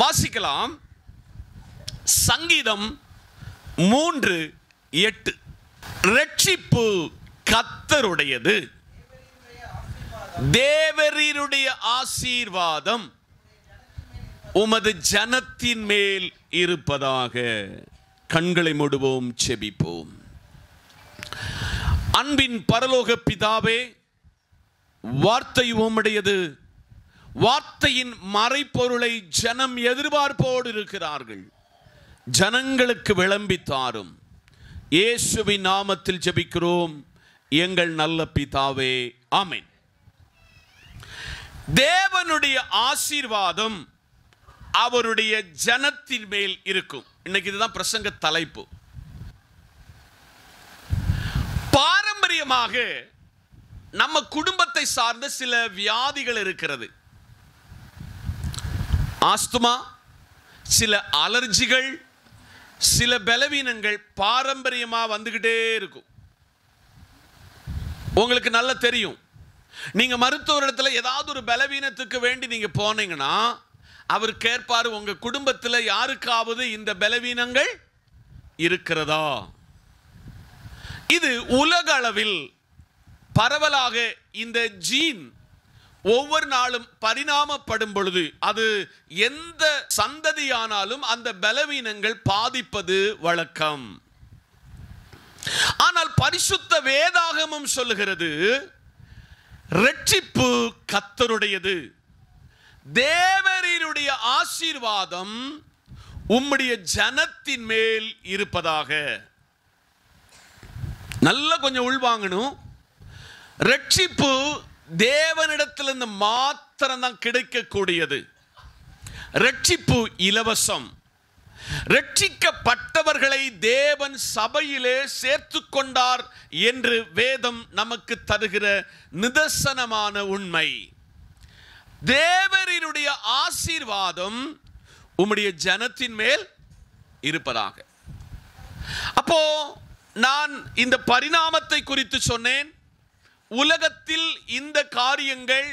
வாசிக்கலாம். சங்கீதம் 3:8. ரட்சிப்பு கர்த்தருடையது, தேவரீருடைய ஆசீர்வாதம் உமது ஜனத்தின் மேல் இருப்பதாக. கண்களை மூடுவோம், செபிப்போம். அன்பின் பரலோக பிதாவே, வார்த்தை உம்முடையது. வார்த்தையின் மறைப்பொருளை ஜனம் எதிர்பார்ப்போடு இருக்கிறார்கள். ஜனங்களுக்கு விளம்பித்தாரும். இயேசுவின் நாமத்தில் ஜெபிக்கிறோம் எங்கள் நல்ல பிதாவே, ஆமென். தேவனுடைய ஆசீர்வாதம் அவருடைய ஜனத்தின் மேல் இருக்கும். இன்னைக்கு இதுதான் பிரசங்க தலைப்பு. பாரம்பரியமாக நம்ம குடும்பத்தை சார்ந்த சில வியாதிகள் இருக்கிறது. ஆஸ்துமா, சில அலர்ஜிகள், சில பலவீனங்கள் பாரம்பரியமாக வந்துகிட்டே இருக்கும். உங்களுக்கு நல்லா தெரியும். நீங்க மருத்துவரிடத்துல ஏதாவது ஒரு பலவீனத்துக்கு வேண்டி நீங்க போனீங்கன்னா அவர் கேட்பாரு, உங்க குடும்பத்தில் யாருக்காவது இந்த பலவீனங்கள் இருக்கிறதா? இது உலக அளவில் பரவலாக இந்த ஜீன் ஒவ்வொரு நாளும் பரிணாமப்படும் பொழுது அது எந்த சந்ததியானாலும் அந்த பலவீனங்கள் பாதிப்பது வழக்கம். ஆனால் பரிசுத்த வேதாகமம் சொல்லுகிறது, ரட்சிப்பு கர்த்தருடையது, தேவரீருடைய ஆசீர்வாதம் உம்முடைய ஜனத்தின் மேல் இருப்பதாக. நல்ல கொஞ்சம் உள்வாங்கணும். ரட்சிப்பு தேவனிடத்திலிருந்து மாத்திரம்தான் கிடைக்கக்கூடியது. ரட்சிப்பு இலவசம். ரட்சிக்கப்பட்டவர்களை தேவன் சபையிலே சேர்த்து கொண்டார் என்று வேதம் நமக்கு தருகிற நிதர்சனமான உண்மை. தேவரினுடைய ஆசீர்வாதம் உம்முடைய ஜனத்தின் மேல் இருப்பதாக. அப்போ நான் இந்த பரிணாமத்தை குறித்து சொன்னேன். உலகத்தில் இந்த காரியங்கள்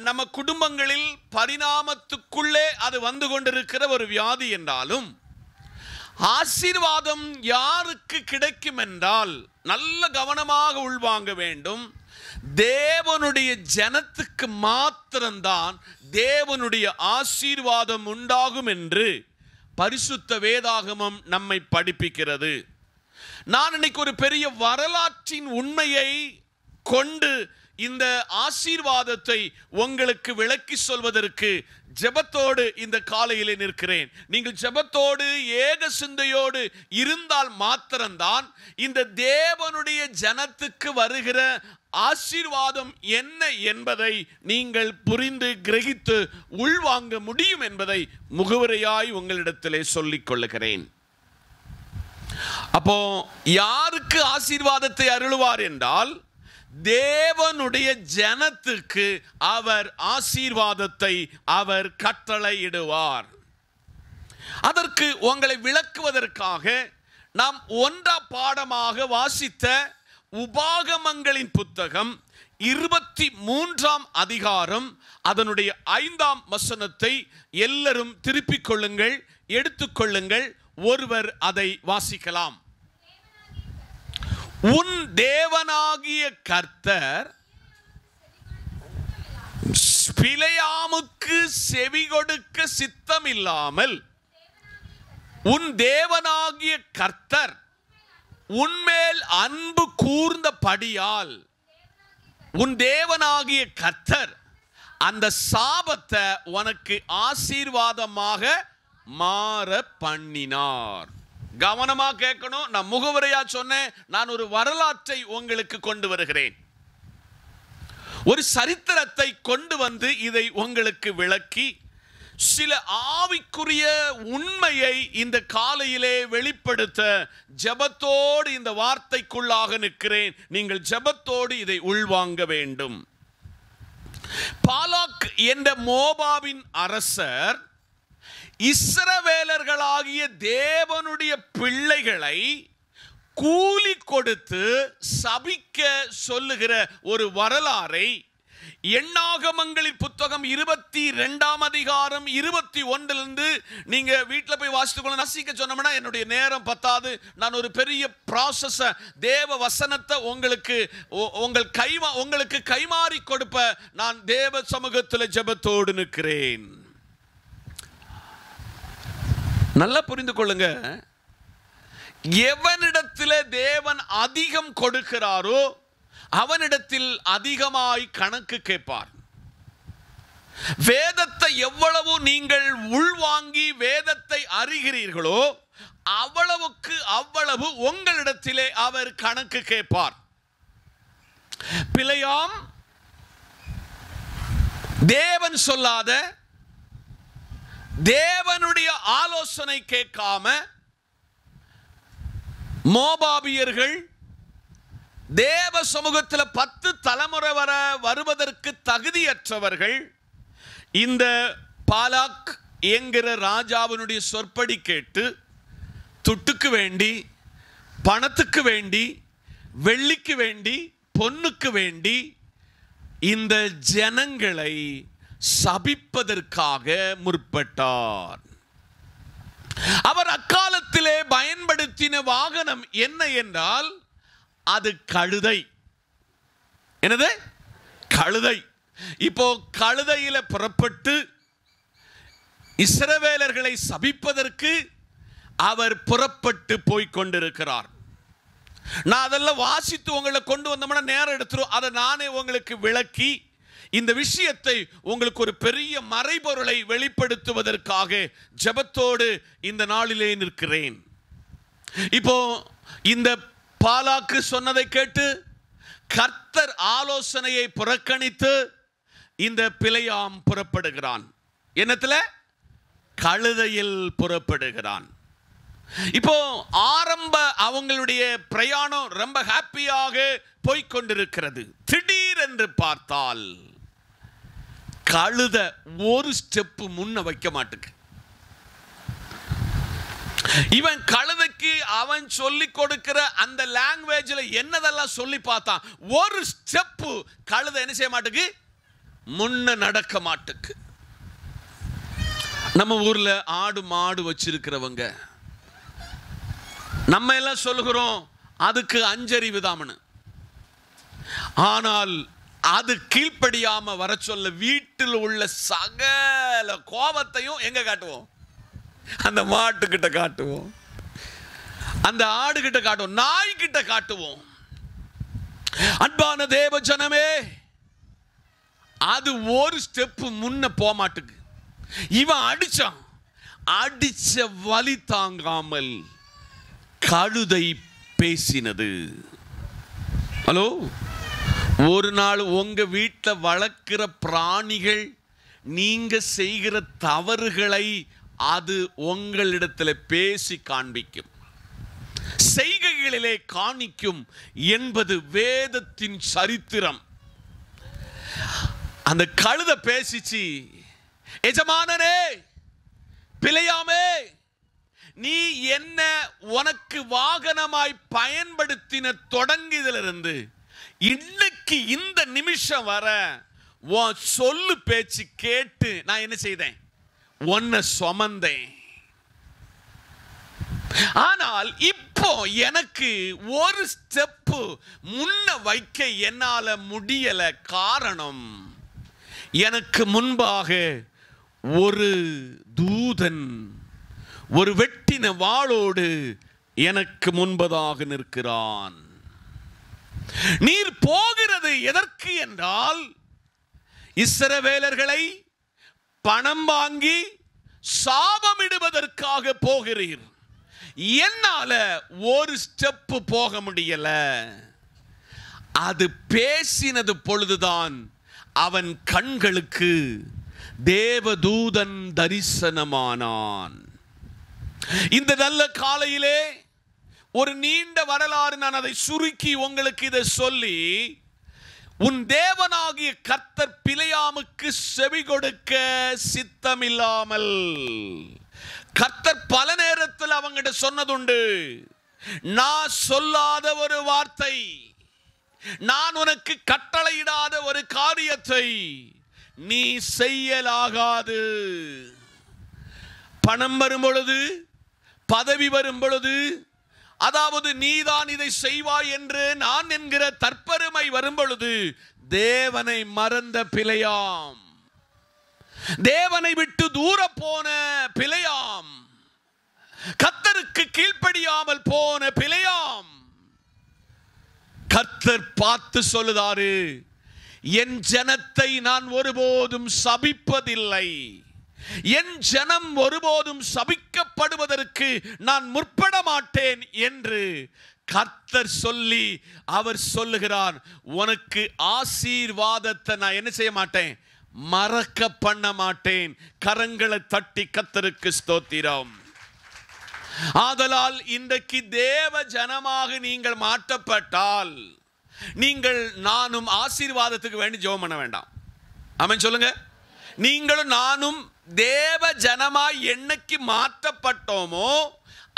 நம்ம குடும்பங்களில் பரிணாமத்துக்குள்ளே அது வந்து கொண்டிருக்கிற ஒரு வியாதி என்றாலும், ஆசீர்வாதம் யாருக்கு கிடைக்கும் என்றால் நல்ல கவனமாக உள்வாங்க வேண்டும். தேவனுடைய ஜனத்துக்கு மாத்திரம்தான் தேவனுடைய ஆசீர்வாதம் உண்டாகும் என்று பரிசுத்த வேதாகமம் நம்மை படிப்பிக்கிறது. நான் இன்னைக்கு ஒரு பெரிய வரலாற்றின் உண்மையை கொண்டு இந்த ஆசீர்வாதத்தை உங்களுக்கு விளக்கி சொல்வதற்கு ஜெபத்தோடு இந்த காலையிலே நிற்கிறேன். நீங்கள் ஜெபத்தோடு ஏக சிந்தையோடு இருந்தால் மாத்திரம்தான் இந்த தேவனுடைய ஜனத்துக்கு வருகிற ஆசீர்வாதம் என்ன என்பதை நீங்கள் புரிந்து கிரகித்து உள்வாங்க முடியும் என்பதை முகவரையாய் உங்களிடத்திலே சொல்லிக் கொள்ளுகிறேன். அப்போ யாருக்கு ஆசீர்வாதத்தை அருளுவார் என்றால், தேவனுடைய ஜனத்துக்கு அவர் ஆசீர்வாதத்தை அவர் கட்டளையிடுவார். அதற்கு உங்களை விளக்குவதற்காக நாம் ஒன்றா பாடமாக வாசித்த உபாகமங்களின் புத்தகம் 23ஆம் அதிகாரம் அதனுடைய 5ஆம் வசனத்தை எல்லாரும் திருப்பிக் கொள்ளுங்கள், எடுத்துக்கொள்ளுங்கள். ஒருவர் அதை வாசிக்கலாம். உன் தேவனாகிய கர்த்தர் பிலேயாமுக்கு செவி கொடுக்க சித்தமில்லாமல், உன் தேவனாகிய கர்த்தர் உன்மேல் அன்பு கூர்ந்தபடியால் உன் தேவனாகிய கர்த்தர் அந்த சாபத்தை உனக்கு ஆசீர்வாதமாக மாற பண்ணினார். கவனமா கேட்கணும். நான் முகவரையா சொன்னேன். நான் ஒரு வரலாற்றை உங்களுக்கு கொண்டு வருகிறேன். ஒரு சரித்திரத்தை கொண்டு வந்து இதை உங்களுக்கு விளக்கி சில ஆவிக்குரிய உண்மையை இந்த காலையிலே வெளிப்படுத்த ஜெபத்தோடு இந்த வார்த்தைக்குள்ளாக நிற்கிறேன். நீங்கள் ஜெபத்தோடு இதை உள்வாங்க வேண்டும். பாலாக் என்ற மோபாவின் அரசர் இஸ்ரவேலர்களாகிய தேவனுடைய பிள்ளைகளை கூலி கொடுத்து சபிக்க சொல்லுகிற ஒரு வரலாறை எண்ணாகமங்களின் புத்தகம் 22 அதிகாரம் 21 நீங்க வீட்டில் போய் வாசித்துக்கொள்ள. நசிக்க சொன்னோம்னா என்னுடைய நேரம் பத்தாது. நான் ஒரு பெரிய ப்ராசஸ் தேவ வசனத்தை உங்களுக்கு கைமாறி கொடுப்ப நான் தேவ சமூகத்தில் ஜெபத்தோடு நிற்கிறேன். நல்லா புரிந்து கொள்ளுங்க. எவனிடத்தில் தேவன் அதிகம் கொடுக்கிறாரோ அவனிடத்தில் அதிகமாய் கணக்கு கேட்பார். வேதத்தை எவ்வளவு நீங்கள் உள்வாங்கி வேதத்தை அறிகிறீர்களோ அவ்வளவு உங்களிடத்திலே அவர் கணக்கு கேட்பார். பிலேயாம் தேவன் சொல்லாத, தேவனுடைய ஆலோசனை கேட்காம, மோபாபியர்கள் தேவ சமூகத்தில் 10 தலைமுறை வருவதற்கு தகுதியற்றவர்கள், இந்த பாலாக் என்கிற ராஜாவினுடைய சொற்படி கேட்டு துட்டுக்கு வேண்டி, பணத்துக்கு வேண்டி, வெள்ளிக்கு வேண்டி, பொன்னுக்கு வேண்டி இந்த ஜனங்களை சபிப்பதற்காக முற்பட்டார். அவர் அக்காலத்திலே பயன்படுத்தின வாகனம் என்ன என்றால் அது கழுதை. என்னது? கழுதை. இப்போ கழுதையில புறப்பட்டு இஸ்ரவேலர்களை சபிப்பதற்கு அவர் புறப்பட்டு போய் கொண்டிருக்கிறார். நான் அதெல்லாம் வாசித்து உங்களை கொண்டு வந்தோம்னா நேரம் எடுத்துரும். அதை நானே உங்களுக்கு விளக்கி இந்த விஷயத்தை உங்களுக்கு ஒரு பெரிய மறைபொருளை வெளிப்படுத்துவதற்காக ஜெபத்தோடு இந்த நாளிலே நிற்கிறேன். இப்போ இந்த பாலாக்கு சொன்னதை கேட்டு கர்த்தர் ஆலோசனையை புறக்கணித்து இந்த பிலேயாம் புறப்படுகிறான். என்னத்துல? கழுதையில் புறப்படுகிறான். இப்போ ஆரம்ப அவங்களுடைய பிரயாணம் ரொம்ப ஹாப்பியாக போய்கொண்டிருக்கிறது. திடீரென்று பார்த்தால் கழுதை ஒரு ஸ்டெப் முன்ன வைக்க மாட்டுக்கு. இவன் கழுதைக்கு அவன் சொல்லி கொடுக்கிற அந்த லாங்குவேஜ்ல என்னதெல்லாம் சொல்லி பார்த்தான். ஒரு ஸ்டெப் கழுதை என்ன செய்ய மாட்டுக்கு, முன்ன நடக்க மாட்டுக்கு. நம்ம ஊர்ல ஆடு மாடு வச்சிருக்கிறவங்க நம்ம எல்லாம் சொல்லுகிறோம் அதுக்கு அஞ்சறிவு தாமனு. ஆனால் அது கீழ்ப்படியாம வர சொல்ல வீட்டில் உள்ள சகல கோபத்தையும் எங்க காட்டுவோம்? அந்த மாட்டு கிட்ட காட்டுவோம், அந்த ஆடு கிட்ட காட்டுவோம், நாய் கிட்ட காட்டுவோம். அன்பான தேவ ஜனமே, அது ஒரு ஸ்டெப் முன்ன போக மாட்டுக்கு. இவன் அடிச்சான், அடிச்ச வலி தாங்காமல் கழுதை பேசினது. ஹலோ, ஒரு நாள் உங்க வீட்டில் வளர்க்கிற பிராணிகள் நீங்க செய்கிற தவறுகளை அது உங்களிடத்தில் பேசி காண்பிக்கும், செய்கைகளிலே காணிக்கும் என்பது வேதத்தின் சரித்திரம். அந்த கழுதை பேசிச்சு, எஜமானனே பிலேயாமே, நீ என்ன உனக்கு வாகனமாய் பயன்படுத்தின தொடங்கியதிலிருந்து இன்னைக்கு இந்த நிமிஷம் வர உன் சொல்லு பேச்சு கேட்டு நான் என்ன செய்தேன்? உன்னை சுமந்தேன். ஆனால் இப்போ எனக்கு ஒரு ஸ்டெப் முன்ன வைக்க என்னால முடியல. காரணம், எனக்கு முன்பாக ஒரு தூதன் ஒரு வெட்டின வாளோடு எனக்கு முன்பதாக நிற்கிறான். நீர் போகிறது எதற்கு என்றால் இஸ்ரவேலர்களை பணம் வாங்கி சாபமிடுவதற்காக போகிறீர். என்னால ஒரு ஸ்டெப் போக முடியல. அது பேசினது பொழுதுதான் அவன் கண்களுக்கு தேவதூதன் தரிசனமானான். இந்த நல்ல காலையிலே ஒரு நீண்ட வரலாறு, நான் அதை சுருக்கி உங்களுக்கு இதை சொல்லி, உன் தேவனாகிய கர்த்தர் பிலேயாமுக்கு செவி கொடுக்க சித்தமில்லாமல், கர்த்தர் பல நேரத்தில் அவங்கிட்ட சொன்னதுண்டு, நான் சொல்லாத ஒரு வார்த்தை நான் உனக்கு கட்டளையிடாத ஒரு காரியத்தை நீ செய்யலாகாது. பணம் வரும் பொழுது, பதவி வரும் பொழுது, அதாவது நீதான் இதை செய்வாய் என்று நான் என்கிற தற்பெருமை வரும் பொழுது தேவனை மறந்த பிழையாம், தேவனை விட்டு தூர போன பிழையாம், கர்த்தருக்கு கீழ்ப்படியாமல் போன பிழையாம். கர்த்தர் பார்த்து சொல்லுதாரு, என் ஜனத்தை நான் ஒருபோதும் சபிப்பதில்லை, என் ஜனம் ஒருபோதும் சபிக்கப்படுவதற்கு நான் முற்பட மாட்டேன் என்று கர்த்தர் சொல்லி அவர் சொல்லுகிறார், உனக்கு ஆசீர்வாதத்தை நான் என்ன செய்ய மாட்டேன், மறக்க பண்ண மாட்டேன். கரங்களை தட்டி கர்த்தருக்கு ஸ்தோத்திரம். ஆதலால் இன்றைக்கு தேவ ஜனமாக நீங்கள் மாற்றப்பட்டால் நீங்கள் நானும் ஆசீர்வாதத்துக்கு வேண்டி ஜெபம் பண்ண வேண்டாம். ஆமென் சொல்லுங்க. நீங்களும் நானும் தேவ ஜனமாய் என்னைக்கு மாற்றப்பட்டோமோ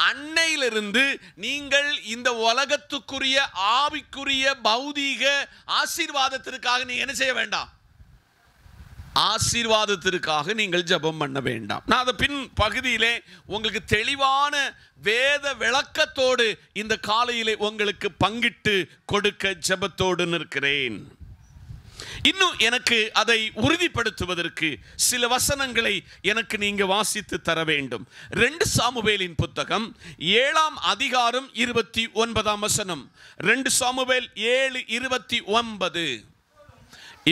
அன்னையிலிருந்து நீங்கள் இந்த உலகத்துக்குரிய ஆவிக்குரிய பௌதீக ஆசீர்வாதத்திற்காக நீங்க என்ன செய்ய வேண்டாம், ஆசீர்வாதத்திற்காக நீங்கள் ஜெபம் பண்ண வேண்டாம். நான் அதை பின் பகுதியிலே உங்களுக்கு தெளிவான வேத விளக்கத்தோடு இந்த காலையிலே உங்களுக்கு பங்கிட்டு கொடுக்க ஜெபத்தோடு நிற்கிறேன். இன்னும் எனக்கு அதை உறுதிப்படுத்துவதற்கு சில வசனங்களை எனக்கு நீங்க வாசித்து தர வேண்டும். 2 சாமுவேலின் புத்தகம் 7ஆம் அதிகாரம் 29ஆம் வசனம். 2 சாமுவேல் 7:29.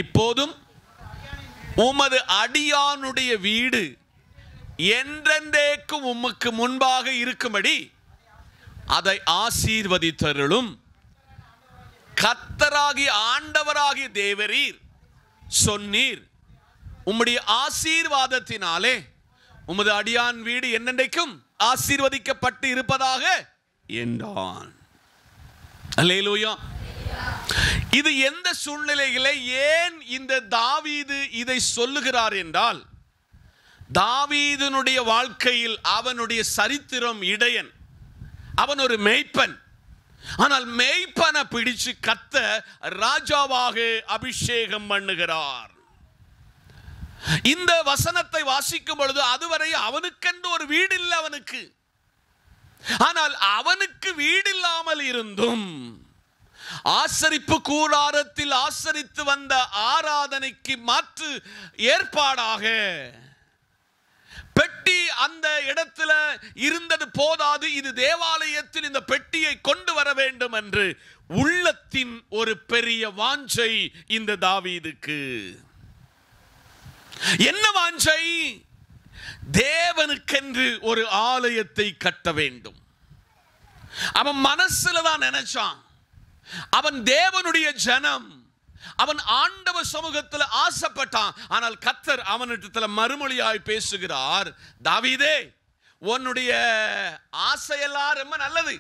இப்போதும் உமது அடியானுடைய வீடு என்றென்றைக்கும் உமக்கு முன்பாக இருக்கும்படி அதை ஆசீர்வதித்தருளும். கர்த்தராகிய ஆண்டவராகிய தேவரீர் சொன்னீர், உம்முடைய ஆசீர்வாதத்தினாலே உமது அடியான் வீடு என்னென்றைக்கும் ஆசீர்வதிக்கப்பட்டு இருப்பதாக என்றான். அல்லேலூயா. இது எந்த சூழ்நிலையிலே ஏன் இந்த தாவீது இதை சொல்லுகிறார் என்றால், தாவீதுனுடைய வாழ்க்கையில் அவனுடைய சரித்திரம் இடையன், அவன் ஒரு மேய்ப்பன். ஆனால் மேய்ப்பனை பிடிச்சு கர்த்தர் ராஜாவாக அபிஷேகம் பண்ணுகிறார். இந்த வசனத்தை வாசிக்கும் பொழுது அதுவரை அவனுக்கென்று ஒரு வீடு இல்லை அவனுக்கு. ஆனால் அவனுக்கு வீடு இல்லாமல் இருந்தும் ஆசரிப்பு கூடாரத்தில் ஆசரித்து வந்த ஆராதனைக்கு மாற்று ஏற்பாடாக பெட்டி அந்த இடத்துல இருந்தது போதாது, இது தேவாலயத்தில் இந்த பெட்டியை கொண்டு வர வேண்டும் என்று உள்ளத்தின் ஒரு பெரிய வாஞ்சை இந்த தாவீதுக்கு. என்ன வாஞ்சை? தேவனுக்கென்று ஒரு ஆலயத்தை கட்ட வேண்டும். அவன் மனசுல தான் நினைச்சான், அவன் தேவனுடைய ஜனம், அவன் ஆண்டவர் சமூகத்தில் ஆசைப்பட்டான். ஆனால் கர்த்தர் அவனிடத்தில் மறுமொழியாய் பேசுகிறார், தாவீதே, உன்னுடைய ஆசையெல்லாம் ரொம்ப நல்லது,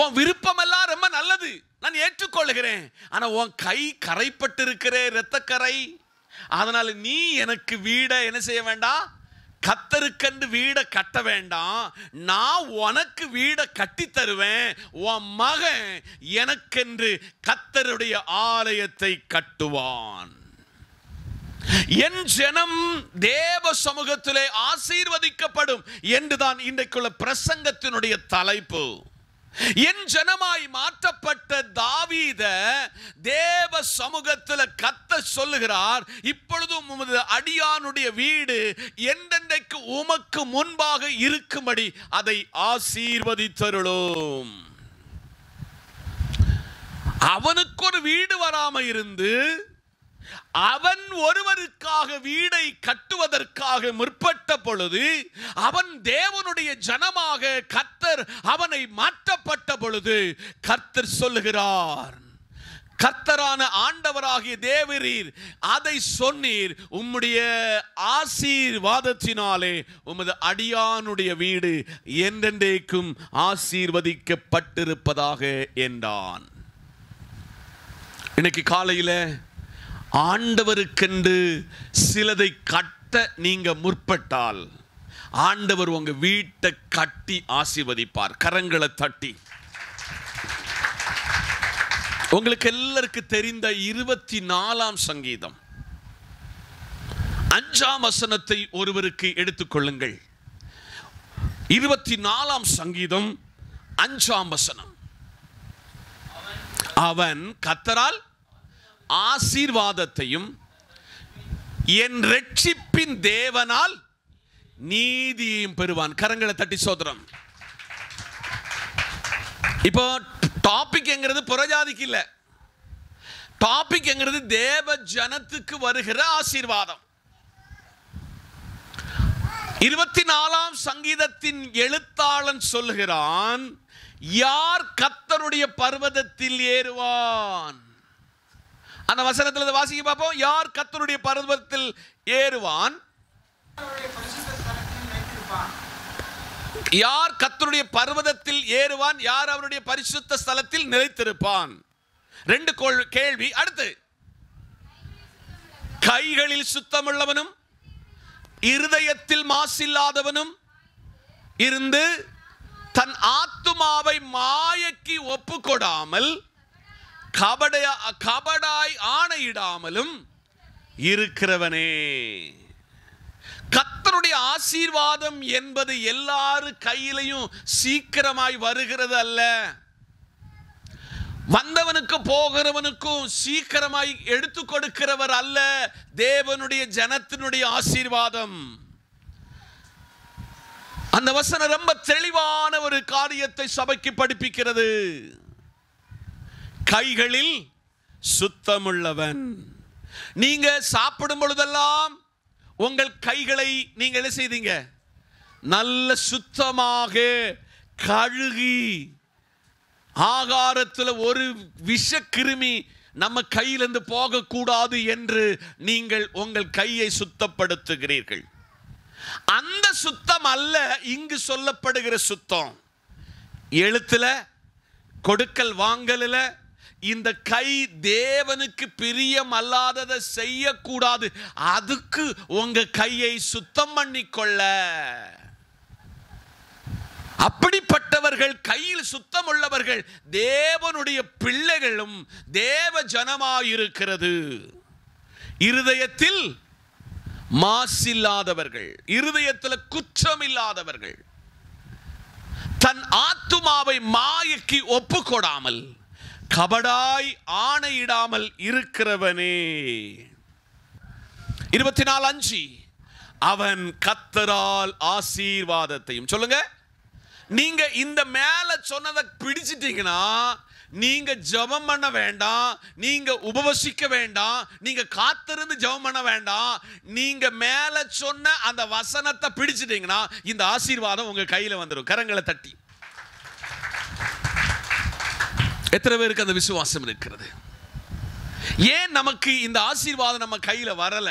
உன் விருப்பம் எல்லாம் ரொம்ப நல்லது, நான் ஏற்றுக்கொள்கிறேன். ஆனா உன் கை கரைப்பட்டு இருக்கிற இரத்தக்கரை, அதனால நீ எனக்கு வீடை என்ன செய்ய வேண்டாம், கர்த்தருக்கென்று வீடை கட்ட வேண்டாம், நான் உனக்கு வீடை கட்டி தருவேன். உன் மகன் எனக்கென்று கர்த்தருடைய ஆலயத்தை கட்டுவான். என் ஜனம் தேவ சமூகத்திலே ஆசீர்வதிக்கப்படும் என்றுதான் இன்றைக்குள்ள பிரசங்கத்தினுடைய தலைப்பு. என் ஜனமாய் மாற்றப்பட்ட தாவீத தேவ சமூகத்தில் கர்த்தர் சொல்லுகிறார், இப்பொழுதும் உமது அடியானுடைய வீடு என்றென்றைக்கு உமக்கு முன்பாக இருக்கும்படி அதை ஆசீர்வதித்தருளும். அவனுக்கு ஒரு வீடு வராம இருந்து அவன் ஒருவருக்காக வீடை கட்டுவதற்காக முற்பட்ட பொழுது, அவன் தேவனுடைய ஜனமாக கர்த்தர் அவனை மாற்றப்பட்ட பொழுது கர்த்தர் சொல்லுகிறார், கர்த்தரான ஆண்டவராகிய தேவரீர் அதை சொன்னீர், உம்முடைய ஆசீர்வாதத்தினாலே உமது அடியானுடைய வீடு என்றென்றைக்கும் ஆசீர்வதிக்கப்பட்டிருப்பதாக என்றான். இன்னைக்கு காலையில ஆண்டவருக்கென்று சிலதை கட்ட நீங்க முற்பட்டால் ஆண்டவர் உங்க வீட்டை கட்டி ஆசீர்வதிப்பார். கரங்களை தட்டி உங்களுக்கு எல்லாருக்கும் தெரிந்த 24ஆம் சங்கீதம் 5ஆம் வசனத்தை ஒருவருக்கு எடுத்துக்கொள்ளுங்கள். 24ஆம் சங்கீதம் 5ஆம் வசனம். அவன் கர்த்தரால் ஆசீர்வாதத்தையும் என் இரட்சிப்பின் தேவனால் நீதியையும் பெறுவான். கரங்களை தட்டி சோதரம். இப்போ டாபிக் என்கிறது புறஜாதிக்கு இல்ல, டாபிக் என்கிறது தேவ ஜனத்துக்கு வருகிற ஆசீர்வாதம். 24ஆம் சங்கீதத்தின் எழுத்தாளன் சொல்லுகிறான், யார் கர்த்தருடைய பர்வதத்தில் ஏறுவான்? அந்த வசனத்தில் வாசிக்க பார்ப்போம். யார் கர்த்தருடைய பர்வதத்தில் ஏறுவான்? யார் கர்த்தருடைய பர்வதத்தில் ஏறுவான்? யார் அவருடைய பரிசுத்த ஸ்தலத்தில் நிலைத்திருப்பான்? 2 கேள்வி. அடுத்து, கைகளில் சுத்தமுள்ளவனும் இருதயத்தில் மாசில்லாதவனும் இருந்து தன் ஆத்துமாவை மாயைக்கு ஒப்புக்கொடாமல் கபடாய் ஆணையிடாமலும் இருக்கிறவனே. கர்த்தருடைய ஆசீர்வாதம் என்பது எல்லாரு கையிலையும் சீக்கிரமாய் வருகிறது அல்ல. வந்தவனுக்கு போகிறவனுக்கும் சீக்கிரமாய் எடுத்து கொடுக்கிறவர் அல்ல தேவனுடைய ஜனத்தினுடைய ஆசீர்வாதம். அந்த வசனம் ரொம்ப தெளிவான ஒரு காரியத்தை சபைக்கு படிப்பிக்கிறது. கைகளில் சுத்தமுள்ளவன். நீங்க சாப்பிடும் பொழுதெல்லாம் உங்கள் கைகளை நீங்கள் என்ன செய்தீங்க? நல்ல சுத்தமாக கழுகி, ஆகாரத்தில் ஒரு விஷக்கிருமி நம்ம கையிலிருந்து போகக்கூடாது என்று நீங்கள் உங்கள் கையை சுத்தப்படுத்துகிறீர்கள். அந்த சுத்தம் அல்ல இங்கு சொல்லப்படுகிற சுத்தம். எழுத்துல கொடுக்கல் வாங்கல இந்த கை தேவனுக்கு பிரியம் அல்லாததை செய்யக்கூடாது. அதுக்கு உங்க கையை சுத்தம் பண்ணிக்கொள்ள. அப்படிப்பட்டவர்கள், கையில் சுத்தம் உள்ளவர்கள் தேவனுடைய பிள்ளைகளும் தேவ ஜனமாயிருக்கிறது. இருதயத்தில் மாசில்லாதவர்கள், இருதயத்தில் குற்றம் இல்லாதவர்கள், தன் ஆத்துமாவை மாயைக்கு ஒப்புக்கொடாமல் கபடாய் ஆணையிடாமல் இருக்கிறவனே. 24:5 அவன் கர்த்தரால் ஆசீர்வாதத்தையும். சொல்லுங்க. நீங்க இந்த மேல சொன்னதை பிடிச்சிட்டீங்கன்னா நீங்க ஜெபம் பண்ண வேண்டாம், நீங்க உபவசிக்க வேண்டாம், நீங்க காத்திருந்து ஜெபம் பண்ண வேண்டாம். நீங்க மேல சொன்ன அந்த வசனத்தை பிடிச்சிட்டீங்கன்னா இந்த ஆசீர்வாதம் உங்க கையில வந்துடும். கரங்களை தட்டி. எத்தனை பேருக்கு அந்த விசுவாசம் இருக்கிறது? ஏன் நமக்கு இந்த ஆசீர்வாதம் நம்ம கையில வரல?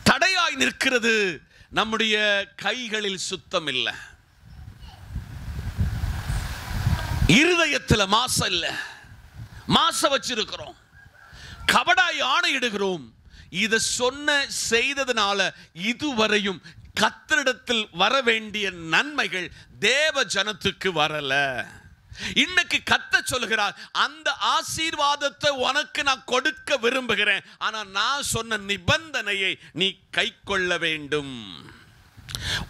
தடையாய் நிற்கிறது. நம்முடைய கைகளில் சுத்தம் இல்லை, இருதயத்தில் மாசம் இல்லை, மாச வச்சிருக்கிறோம், கபடாய் ஆணையிடுகிறோம். இதை சொன்ன செய்ததுனால இதுவரையும் கர்த்தரிடத்தில் வர வேண்டிய நன்மைகள் தேவ ஜனத்துக்கு வரல. இன்னைக்கு கர்த்தர் சொல்லுகிறார், அந்த ஆசீர்வாதத்தை உனக்கு நான் கொடுக்க விரும்புகிறேன். ஆனா நான் சொன்ன நிபந்தனையை நீ கைக்கொள்ள வேண்டும்.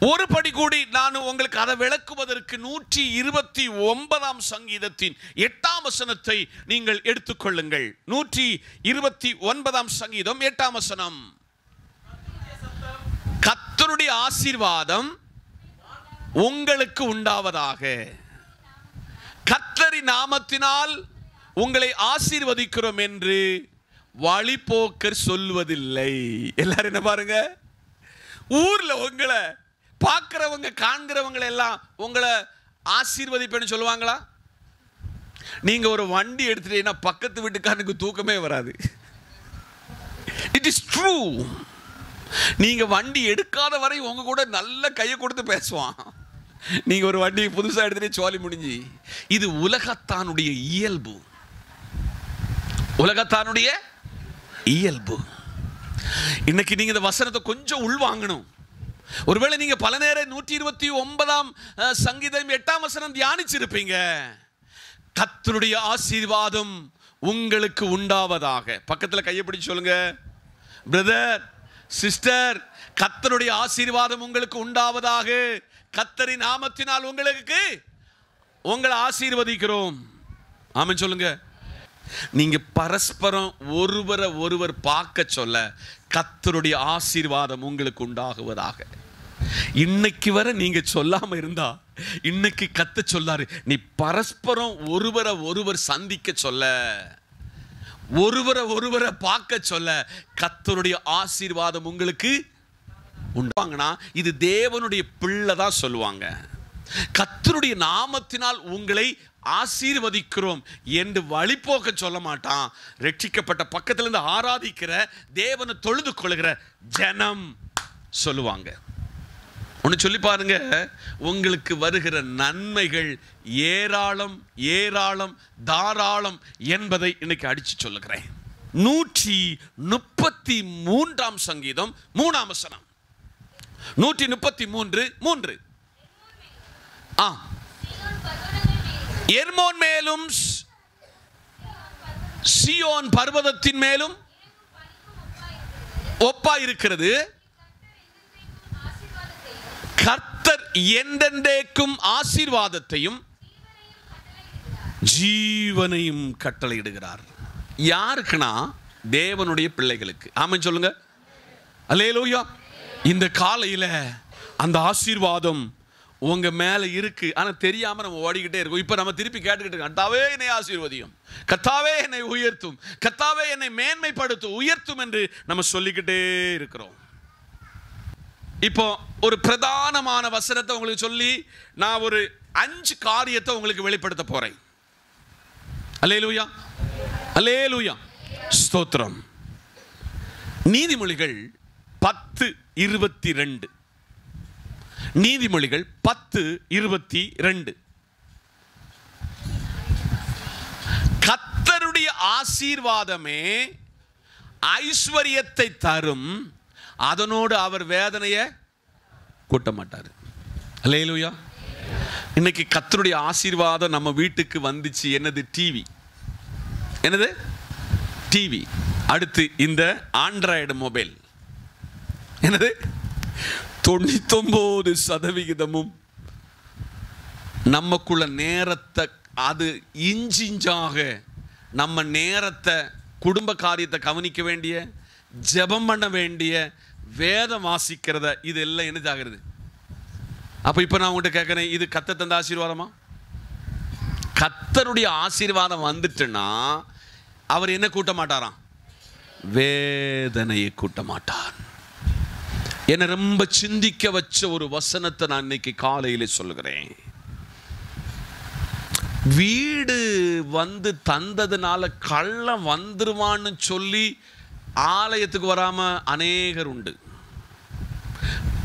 ஒரு படி கூடி நான் உங்களுக்கு அதை விளக்குவதற்கு 129ஆம் சங்கீதத்தின் 8ஆம் வசனத்தை நீங்கள் எடுத்துக்கொள்ளுங்கள். 129ஆம் சங்கீதம் 8ஆம் வசனம். கர்த்தருடைய ஆசீர்வாதம் உங்களுக்கு உண்டாவதாக. கர்த்தரின் நாமத்தினால் உங்களை ஆசீர்வதிக்கிறோம் என்று வழிபோக்கர் சொல்வதில்லை. எல்லாரும் என்ன பாருங்க, ஊர்ல உங்களை பார்க்கிறவங்க காண்கிறவங்க எல்லாம் உங்களை ஆசீர்வதிப்பேன்னு சொல்லுவாங்களா? நீங்க ஒரு வண்டி எடுத்துட்டீங்கன்னா பக்கத்து வீட்டுக்காரனுக்கு தூக்கமே வராது. It is true. நீங்க வண்டி எடுக்காத வரை உங்க கூட நல்ல கையை கொடுத்து பேசுவான். நீங்க ஒரு வண்டி புதுசா எடுத்துட்டு சோலி முடிஞ்சு. இது உலகத்தானுடைய இயல்பு, உலகத்தானுடைய இயல்பு. இன்னைக்கு நீங்க இந்த வசனத்தை கொஞ்சம் உள்வாங்கணும். ஒருவேளை நீங்க பல நேரம் 129ஆம் சங்கீதம் 8ஆம் வசனம் தியானிச்சிருப்பீங்க. கர்த்தருடைய ஆசீர்வாதம் உங்களுக்கு உண்டாவதாக. பக்கத்தில் கையை பிடிச்சு சொல்லுங்க, பிரதர் சிஸ்டர், கர்த்தருடைய ஆசீர்வாதம் உங்களுக்கு உண்டாவதாக. கர்த்தரின் நாமத்தினால் உங்களை ஆசீர்வதிக்கிறோம். ஆமென் சொல்லுங்க. நீங்க பரஸ்பரம் ஒருவர் பார்க்க சொல்ல கர்த்தருடைய ஆசீர்வாதம் உங்களுக்கு உண்டாகுவதாக. இன்னைக்கு வரை நீங்க சொல்லாம இருந்தா இன்னைக்கு கர்த்தர் சொல்லாரு, நீ பரஸ்பரம் ஒருவர் சந்திக்க சொல்ல, ஒருவரை பார்க்க சொல்ல கர்த்தருடைய ஆசீர்வாதம் உங்களுக்கு உண்டாங்கன்னா இது தேவனுடைய பிள்ளை தான் சொல்லுவாங்க. கர்த்தருடைய நாமத்தினால் உங்களை ஆசீர்வதிக்கிறோம் என்று வழிபோக்க சொல்ல மாட்டான். ரட்சிக்கப்பட்ட பக்கத்துல இருந்து ஆராதிக்கிற தேவனை தொழுது கொள்கிற ஜனம் சொல்லுவாங்க. ஒன்று சொல்லி பாருங்க, உங்களுக்கு வருகிற நன்மைகள் ஏராளம் ஏராளம் தாராளம் என்பதை இன்னைக்கு அடிச்சு சொல்லுகிறேன். 133 சங்கீதம் 3 வசனம். 133:3. எர்மோன் மேலும் சீயோன் பர்வதத்தின் மேலும் ஒப்பாயிருக்கிறது. கர்த்தர் என்றென்றைக்கும் ஆசீர்வாதத்தையும் ஜீவனையும் கட்டளையிடுகிறார். யாருக்குன்னா தேவனுடைய பிள்ளைகளுக்கு. ஆமென் சொல்லுங்க. அல்லேலூயா. இந்த காலையில அந்த ஆசீர்வாதம் உங்க மேல இருக்கு, ஆனா தெரியாம நம்ம ஓடிக்கிட்டே இருக்கோம். இப்ப நம்ம திருப்பி கேட்டுக்கிட்டு இருக்கோம், கர்த்தாவே என்னை ஆசீர்வதியும், கர்த்தாவே என்னை உயர்த்தும், கர்த்தாவே என்னை மேன்மைப்படுத்தும், உயர்த்தும் என்று நம்ம சொல்லிக்கிட்டே இருக்கிறோம். இப்போ ஒரு பிரதானமான வசனத்தை உங்களுக்கு சொல்லி நான் ஒரு 5 காரியத்தை உங்களுக்கு வெளிப்படுத்த போறேன். அல்லேலூயா, அல்லேலூயா, ஸ்தோத்திரம். நீதிமொழிகள் 10:22. நீதிமொழிகள் 10:22. கர்த்தருடைய ஆசீர்வாதமே ஐஸ்வரியத்தை தரும், அதனோடு அவர் வேதனையை கூட்ட மாட்டார். அல்லேலூயா. இன்னைக்கு கர்த்தருடைய ஆசீர்வாதம் நம்ம வீட்டுக்கு வந்துச்சு. என்னது? டிவி. என்னது? டிவி. அடுத்து இந்த ஆண்ட்ராய்டு மொபைல். என்னது? 99% நமக்குள்ள நேரத்தை, அது இஞ்சிஞ்சாக நம்ம நேரத்தை குடும்ப காரியத்தை கவனிக்க வேண்டிய, ஜெபம் பண்ண வேண்டிய, வேதம் வாசிக்கிறத, இது எல்லாம் என்னதாகிறது? அப்போ இப்போ நான் உங்கள்கிட்ட கேட்குறேன், இது கர்த்தர் தந்த ஆசீர்வாதமா? கர்த்தருடைய ஆசீர்வாதம் வந்துட்டுன்னா அவர் என்ன கூட்ட மாட்டாராம்? வேதனையை கூட்ட மாட்டார். என்னை ரொம்ப சிந்திக்க வச்ச ஒரு வசனத்தை நான் இன்னைக்கு காலையில சொல்லுகிறேன். வீடு வந்து தந்ததுனால கள்ளம் வந்துருவான்னு சொல்லி ஆலயத்துக்கு வராம அநேகர் உண்டு.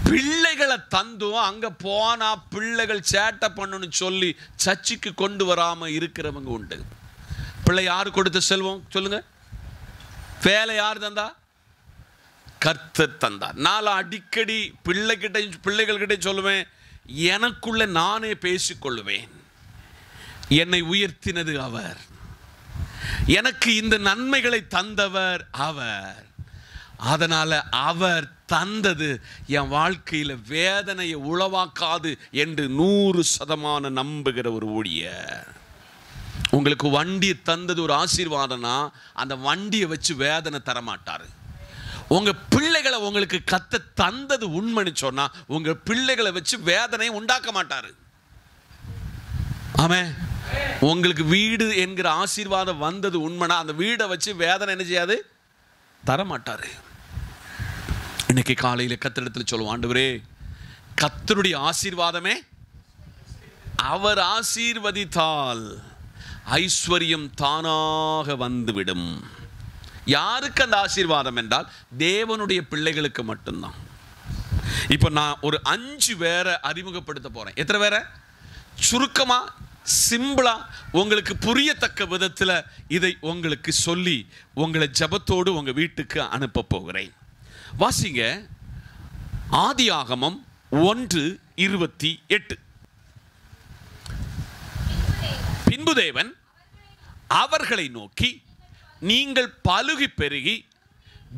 பிள்ளைகளை தந்தும் அங்க போனா பிள்ளைகள் சேட்டை பண்ணணும்னு சொல்லி சர்ச்சுக்கு கொண்டு வராம இருக்கிறவங்க உண்டு. பிள்ளை யாரு கொடுத்த செல்வம் சொல்லுங்க? வேலை யார் தந்தா? கர்த்தர் தந்தார். நான் அடிக்கடி பிள்ளைகள்கிட்ட சொல்லுவேன், எனக்குள்ள நானே பேசிக்கொள்ளுவேன், என்னை உயர்த்தினது அவர், எனக்கு இந்த நன்மைகளை தந்தவர் அவர், அதனால அவர் தந்தது என் வாழ்க்கையில வேதனையை உளவாக்காது என்று 100% நம்புகிற ஒரு ஊழியர். உங்களுக்கு வண்டியை தந்தது ஒரு ஆசீர்வாதம்னா அந்த வண்டியை வச்சு வேதனை தரமாட்டாரு. உங்க பிள்ளைகளை உங்களுக்கு கர்த்தர் தந்தது உண்மைன்னு சொன்னா உங்க பிள்ளைகளை வச்சு வேதனையை உண்டாக்க மாட்டாரு. ஆமென். உங்களுக்கு வீடு என்கிற ஆசீர்வாதம் வந்தது உண்மைனா அந்த வீடை வச்சு வேதனை என்ன செய்யாது? தரமாட்டாரு. இன்னைக்கு காலையில கர்த்தரிடத்தில் சொல்லுவோம், ஆண்டவரே கர்த்தருடைய ஆசீர்வாதமே, அவர் ஆசீர்வதித்தால் ஐஸ்வர்யம் தானாக வந்துவிடும். யாருக்கு அந்த ஆசீர்வாதம் என்றால் தேவனுடைய பிள்ளைகளுக்கு மட்டும்தான். இப்போ நான் ஒரு 5 பேரை அறிமுகப்படுத்த போறேன். எத்தனை பேரை? சுருக்கமா, சிம்பிளா, உங்களுக்கு புரியத்தக்க விதத்தில் இதை உங்களுக்கு சொல்லி உங்களை ஜெபத்தோடு உங்க வீட்டுக்கு அனுப்ப போகிறேன். வாசிங்க ஆதியாகமம் 1:28. பின்பு தேவன் அவர்களை நோக்கி, நீங்கள் பலுகி பெருகி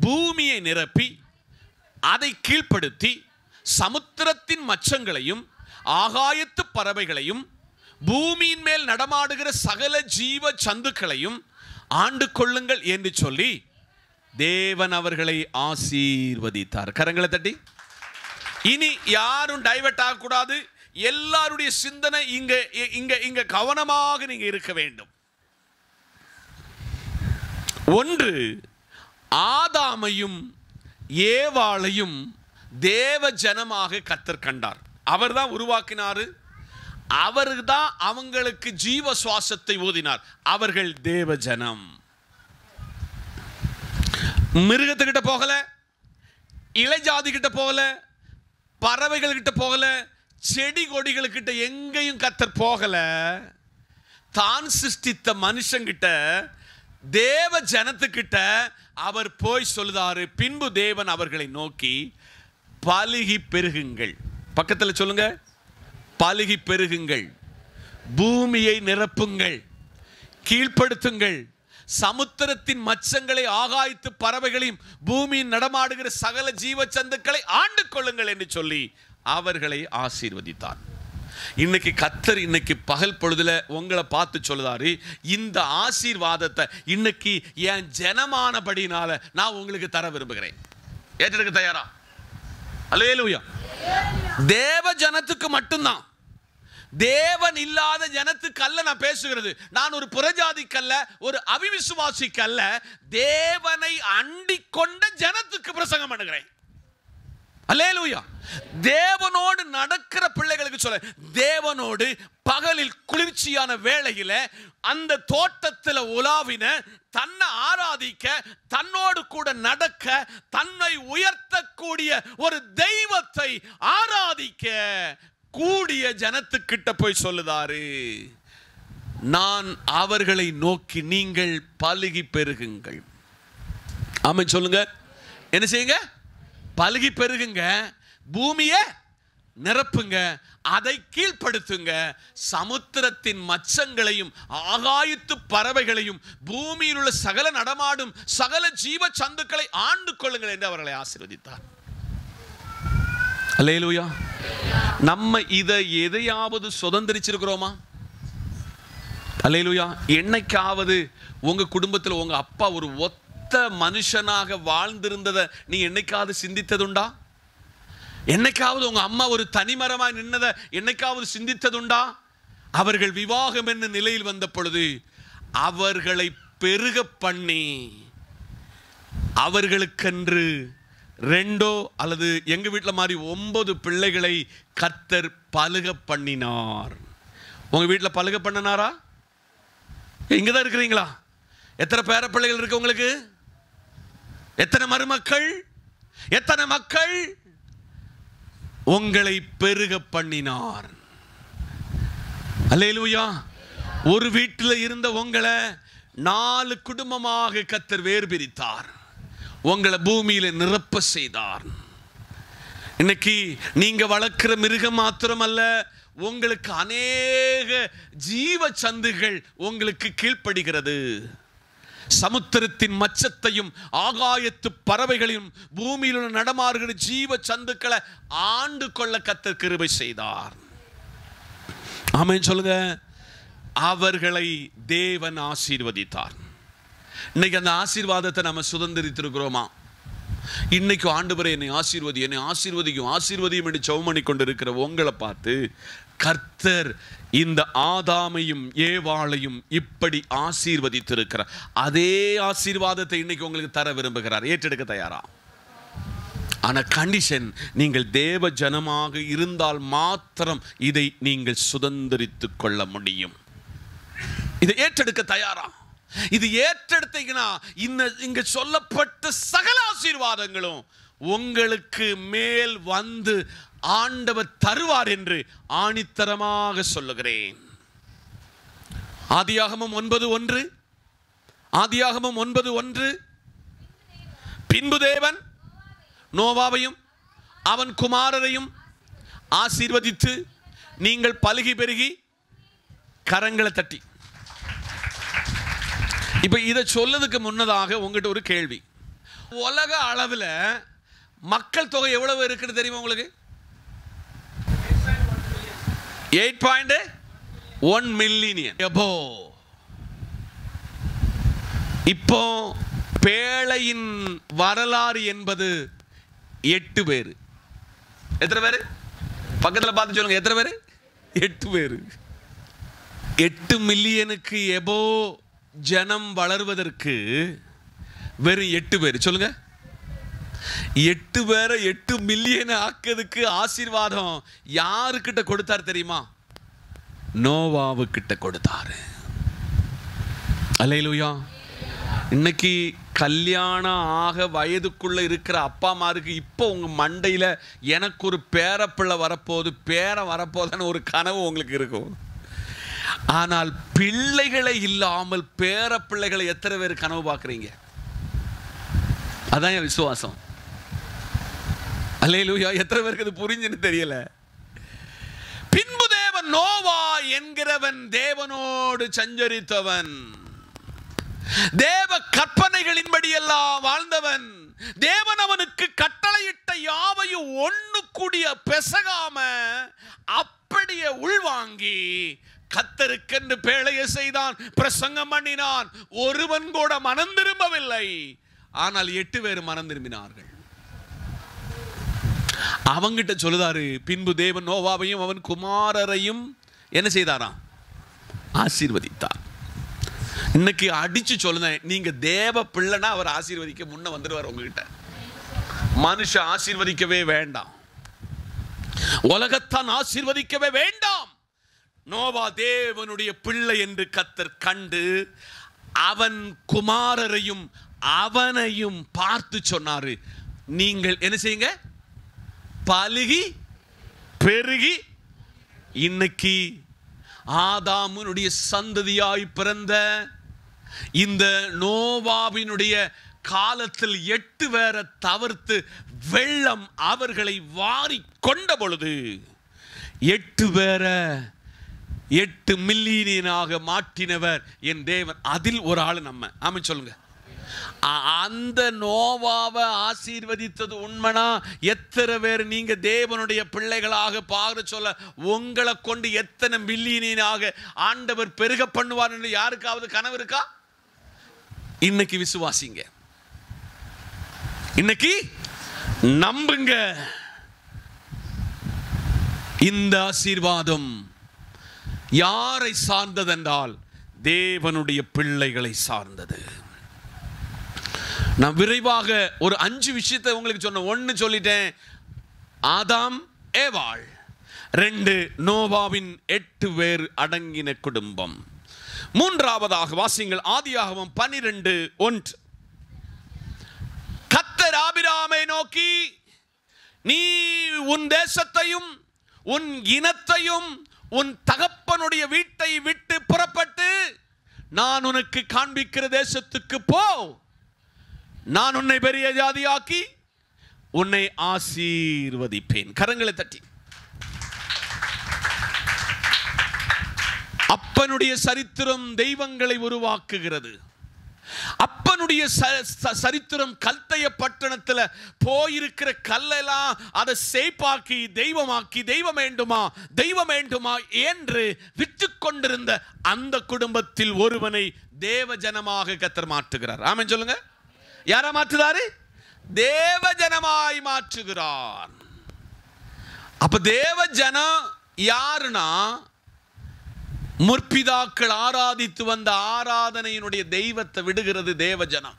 பூமியை நிரப்பி அதை கீழ்ப்படுத்தி சமுத்திரத்தின் மச்சங்களையும் ஆகாயத்து பறவைகளையும் பூமியின் மேல் நடமாடுகிற சகல ஜீவ சந்துக்களையும் ஆண்டு கொள்ளுங்கள் என்று சொல்லி தேவன் அவர்களை ஆசீர்வதித்தார். கரங்களை தட்டி. இனி யாரும் டைவர்ட் ஆகக்கூடாது. எல்லாருடைய சிந்தனை இங்க கவனமாக நீங்க இருக்க வேண்டும். ஒன்று, ஆதாமையும் ஏவாளையும் தேவ ஜனமாக கர்த்தர் கண்டார். அவர் தான் உருவாக்கினார். அவர் தான் அவங்களுக்கு ஜீவ சுவாசத்தை ஊதினார். அவர்கள் தேவ ஜனம். மிருகத்துக்கிட்ட போகல, இளைஜாதி கிட்ட போகல, பறவைகள் கிட்ட போகல, செடி கொடிகளுக்கிட்ட எங்கேயும் கர்த்தர் போகல. தான் சிருஷ்டித்த மனுஷங்கிட்ட, தேவ ஜனத்துக்கிட்ட அவர் போய் சொல்லுதாரு. பின்பு தேவன் அவர்களை நோக்கி, பலுகி பெருகுங்கள். பக்கத்தில் சொல்லுங்க, பலுகி பெருகுங்கள், பூமியை நிரப்புங்கள், கீழ்ப்படுத்துங்கள், சமுத்திரத்தின் மச்சங்களை ஆகாயத்து பறவைகளையும் பூமியின் நடமாடுகிற சகல ஜீவ சந்துக்களை ஆண்டு கொள்ளுங்கள் என்று சொல்லி அவர்களை ஆசீர்வதித்தார். இன்னைக்கு கர்த்தர் இன்னைக்கு பகல் பொழுதுல உங்களை பார்த்து சொல்லுதாரு, இந்த ஆசீர்வாதத்தை இன்னைக்கு என் ஜனமானபடினால நான் உங்களுக்கு தர விரும்புகிறேன். ஏற்றெடுக்க தயாரா? அல்லேலூயா. தேவ ஜனத்துக்கு மட்டும்தான், தேவன் இல்லாத ஜனத்துக்கு அல்ல நான் பேசுகிறது. நான் ஒரு புறஜாதிக்கல்ல, ஒரு அவிவிசுவாசிக்கல்ல, தேவனை அண்டிக் கொண்ட ஜனத்துக்கு பிரசங்கம் பண்ணுகிறேன். அல்லேலூயா. தேவனோடு நடக்கிற பிள்ளைகளுக்கு சொல்ல, தேவனோடு பகலில் குளிர்ச்சியான வேளையில அந்த தோட்டத்தில் உலாவின, தன்னை ஆராதிக்க, தன்னோடு கூட நடக்க, தன்னை உயர்த்தக்கூடிய ஒரு தெய்வத்தை ஆராதிக்க கூடிய ஜனத்துக்கிட்ட போய் சொல்லுதாரு. நான் அவர்களை நோக்கி, நீங்கள் பலுகி பெருகுங்கள். ஆமென் சொல்லுங்க. என்ன செய்யுங்க? பலுகி பெருகுங்க, பூமியை நிரப்புங்க, அதை கீழ்ப்படுத்துங்க, சமுத்திரத்தின் மச்சங்களையும் ஆகாயத்து பறவைகளையும் பூமியில் உள்ள சகல நடமாடும் சகல ஜீவ சந்துக்களை ஆண்டு கொள்ளுங்கள் என்று அவர்களை ஆசீர்வதித்தார். அல்லேலூயா. நம்ம இதை எதையாவது சுதந்திரிச்சிருக்கிறோமா? அல்லேலூயா. என்னைக்காவது உங்க குடும்பத்தில் உங்க அப்பா ஒரு ஒத்த மனுஷனாக வாழ்ந்திருந்ததை நீ என்னைக்காவது சிந்தித்ததுண்டா? என்னைக்காவது உங்க அம்மா ஒரு தனிமரமாய் நின்னதை என்னைக்காவது சிந்தித்ததுண்டா? அவர்கள் விவாகம் என்ன நிலையில் வந்த பொழுது அவர்களை பெருக பண்ணி, அவர்களுக்கென்று 2 அல்லது எங்க வீட்டில் மாதிரி 9 பிள்ளைகளை கர்த்தர் பலுக பண்ணினார். உங்க வீட்டில் பலுக பண்ணினாரா? இங்கதான் இருக்கிறீங்களா? எத்தனை பேர பிள்ளைகள் இருக்கு உங்களுக்கு? எத்தனை மருமக்கள்? எத்தனை மக்கள்? உங்களை பெருக பண்ணினார். அல்லேலூயா. ஒரு வீட்டில் இருந்த உங்களை 4 குடும்பமாக கர்த்தர் வேறு பிரித்தார். உங்களை பூமியில நிரப்ப செய்தார். இன்னைக்கு நீங்க வளர்க்கிற மிருகம் மாத்திரமல்ல, உங்களுக்கு அநேக ஜீவ சந்துகள் உங்களுக்கு கீழ்ப்படுகிறது. சமுத்திரத்தின் மச்சத்தையும் ஆகாயத்து பறவைகளையும் பூமியில் நடமாறுகிற ஜீவ சந்துக்களை ஆண்டு கொள்ள கர்த்தர் கிருபை செய்தார். ஆமென் சொல்லுங்க. அவர்களை தேவன் ஆசீர்வதித்தார். இன்னைக்கு அந்த ஆசீர்வாதத்தை நம்ம சுதந்திரித்திருக்கிறோமா? இன்னைக்கு ஆண்டவரே என்னை ஆசீர்வதி, என்னை ஆசீர்வதிக்கும், ஆசீர்வதியும் என்று ஜெபம் கொண்டிருக்கிற உங்களை பார்த்து கர்த்தர் இந்த ஆதாமையும் ஏவாளையும் இப்படி ஆசீர்வதித்திருக்கிறார். அதே ஆசீர்வாதத்தை இன்னைக்கு உங்களுக்கு தர விரும்புகிறார். ஏற்றெடுக்க தயாரா? ஆனா கண்டிஷன், நீங்கள் தேவ ஜனமாக இருந்தால் மாத்திரம் இதை நீங்கள் சுதந்திரித்துக் கொள்ள முடியும். இதை ஏற்றெடுக்க தயாரா? இது ஏற்றெடுத்தீங்கன்னா இங்க சொல்லப்பட்ட சகல ஆசீர்வாதங்களும் உங்களுக்கு மேல் வந்து ஆண்டவர் தருவார் என்று ஆணித்தரமாக சொல்லுகிறேன். ஆதியாகமம் 9:1, ஆதியாகமம் 9:1. பின்பு தேவன் நோவாவையும் அவன் குமாரரையும் ஆசீர்வதித்து, நீங்கள் பலுகி பெருகி, கரங்களை தட்டி இப்ப இதை சொல்லதுக்கு முன்னதாக உங்ககிட்ட ஒரு கேள்வி. உலக அளவில் மக்கள் தொகை எவ்வளவு இருக்குன்னு தெரியுமா உங்களுக்கு? 8.1 மில்லியன். இப்போ பேழையின் வரலாறு என்பது 8 பேர். எத்தனை பேர்? பக்கத்தில் பார்த்து சொல்லுங்க, எத்தனை பேர்? 8 பேர். 8 மில்லியனுக்கு எபோ ஜனம் வளர்வதற்கு வெறும் 8 பேர். சொல்லுங்க, 8 பேரை 8 மில்லியன் ஆக்கிறதுக்கு ஆசீர்வாதம் யாருக்கிட்ட கொடுத்தார் தெரியுமா? நோவாவுக்கிட்ட கொடுத்தாரு. அல்லேலூயா. இன்னைக்கு கல்யாணம் ஆக வயதுக்குள்ள இருக்கிற அப்பா அம்மாருக்கு இப்போ உங்க மண்டையில எனக்கு ஒரு பேரப்பிள்ளை வரப்போகுது, பேரன் வரப்போகுதுன்னு ஒரு கனவு உங்களுக்கு இருக்கும். ஆனால் பிள்ளைகளை இல்லாமல் பேர பிள்ளைகளை எத்தனை பேர் கனவு பார்க்குறீங்க? அதான் என் விசுவாசம். அல்லேலூயா. எத்தனை பேருக்கு அது புரிஞ்சுன்னு தெரியல. பின்பு தேவன் நோவா என்கிறவன் தேவனோடு சஞ்சரித்தவன், தேவ கற்பனைகளின்படி எல்லாம் வாழ்ந்தவன், தேவன் அவனுக்கு கட்டளையிட்ட யாவையும் ஒண்ணு கூடிய பெசகாம அப்படியே உள்வாங்கி கர்த்தருக்கென்று பேழையை செய்தான், பிரசங்கம் பண்ணினான். ஒருவன் கூட மனம் திரும்பவில்லை. ஆனால் 8 பேர் மனம் திரும்பினார்கள். அவங்கிட்ட சொல்லுதாரு, பின்பு தேவன் நோவாவையும் அவன் குமாரரையும் என்ன செய்தாராம்? ஆசீர்வதித்தார். இன்னைக்கு அடிச்சு சொல்லுதேன், நீங்க தேவ பிள்ளைனா அவர் ஆசீர்வதிக்க முன்ன வந்துடுவார் உங்ககிட்ட. மனுஷன் ஆசீர்வதிக்கவே வேண்டாம், உலகத்தான் ஆசீர்வதிக்கவே வேண்டாம். நோவா தேவனுடைய பிள்ளை என்று கர்த்தர் கண்டு அவன் குமாரரையும் அவனையும் பார்த்து சொன்னாரு, நீங்கள் என்ன செய்யுங்க? பலுகி பெருகி. இன்னைக்கு ஆதாமுனுடைய சந்ததியாய் பிறந்த இந்த நோவாவினுடைய காலத்தில் 8 பேரை தவிர்த்து வெள்ளம் அவர்களை வாரி கொண்ட பொழுது 8 பேரை 8 மில்லியனாக மாற்றினவர் என் தேவன். அதில் ஒரு ஆள் நம்ம. ஆமா சொல்லுங்க. அந்த நோவாவை ஆசீர்வதித்தது உண்மைனா எத்தனை பேர் நீங்க தேவனுடைய பிள்ளைகளாக பாரு சொல்ல உங்களை கொண்டு எத்தனை மில்லியனாக ஆண்டவர் பெருக பண்ணுவார் என்று யாருக்காவது கனவு இருக்கா? இன்னைக்கு விசுவாசிங்க, இன்னைக்கு நம்புங்க. இந்த ஆசீர்வாதம் யாரை சார்ந்ததென்றால் தேவனுடைய பிள்ளைகளை சார்ந்தது. நான் விரைவாக ஒரு 5 விஷயத்தை உங்களுக்கு சொன்ன. 1 சொல்லிட்டேன், ஆதாம் ஏவாள். 2 நோவாவின் 8 பேர் அடங்கின குடும்பம். 3வது வாசிங்கள் ஆதியாகமம் 12:1. கர்த்தர் ஆபிரகாமை நோக்கி, நீ உன் தேசத்தையும் உன் இனத்தையும் உன் தகப்பனுடைய வீட்டை விட்டு புறப்பட்டு நான் உனக்கு காண்பிக்கிற தேசத்துக்கு போ. நான் உன்னை பெரிய ஜாதியாக்கி உன்னை ஆசீர்வதிப்பேன். கரங்களை தட்டி. அப்பனுடைய சரித்திரம் தெய்வங்களை உருவாக்குகிறது. அப்பனுடைய சரித்திரம் கல்தைய பட்டணத்தில் போயிருக்கிற கல்லெல்லாம் அதை சேப்பாக்கி தெய்வமாக்கி, தெய்வம் வேண்டுமா தெய்வம் வேண்டுமா என்று விட்டு கொண்டிருந்த அந்த குடும்பத்தில் ஒருவனை தேவ ஜனமாக கர்த்தர் மாற்றுகிறார். ஆமென் சொல்லுங்க. யாரை மாற்றுறாரு? தேவ ஜனமாய் மாற்றுகிறார். அப்ப தேவ ஜனம் யாருன்னா, முற்பிதாக்கள் ஆராதித்து வந்த ஆராதனையினுடைய தெய்வத்தை விடுகிறது தேவ ஜனம்.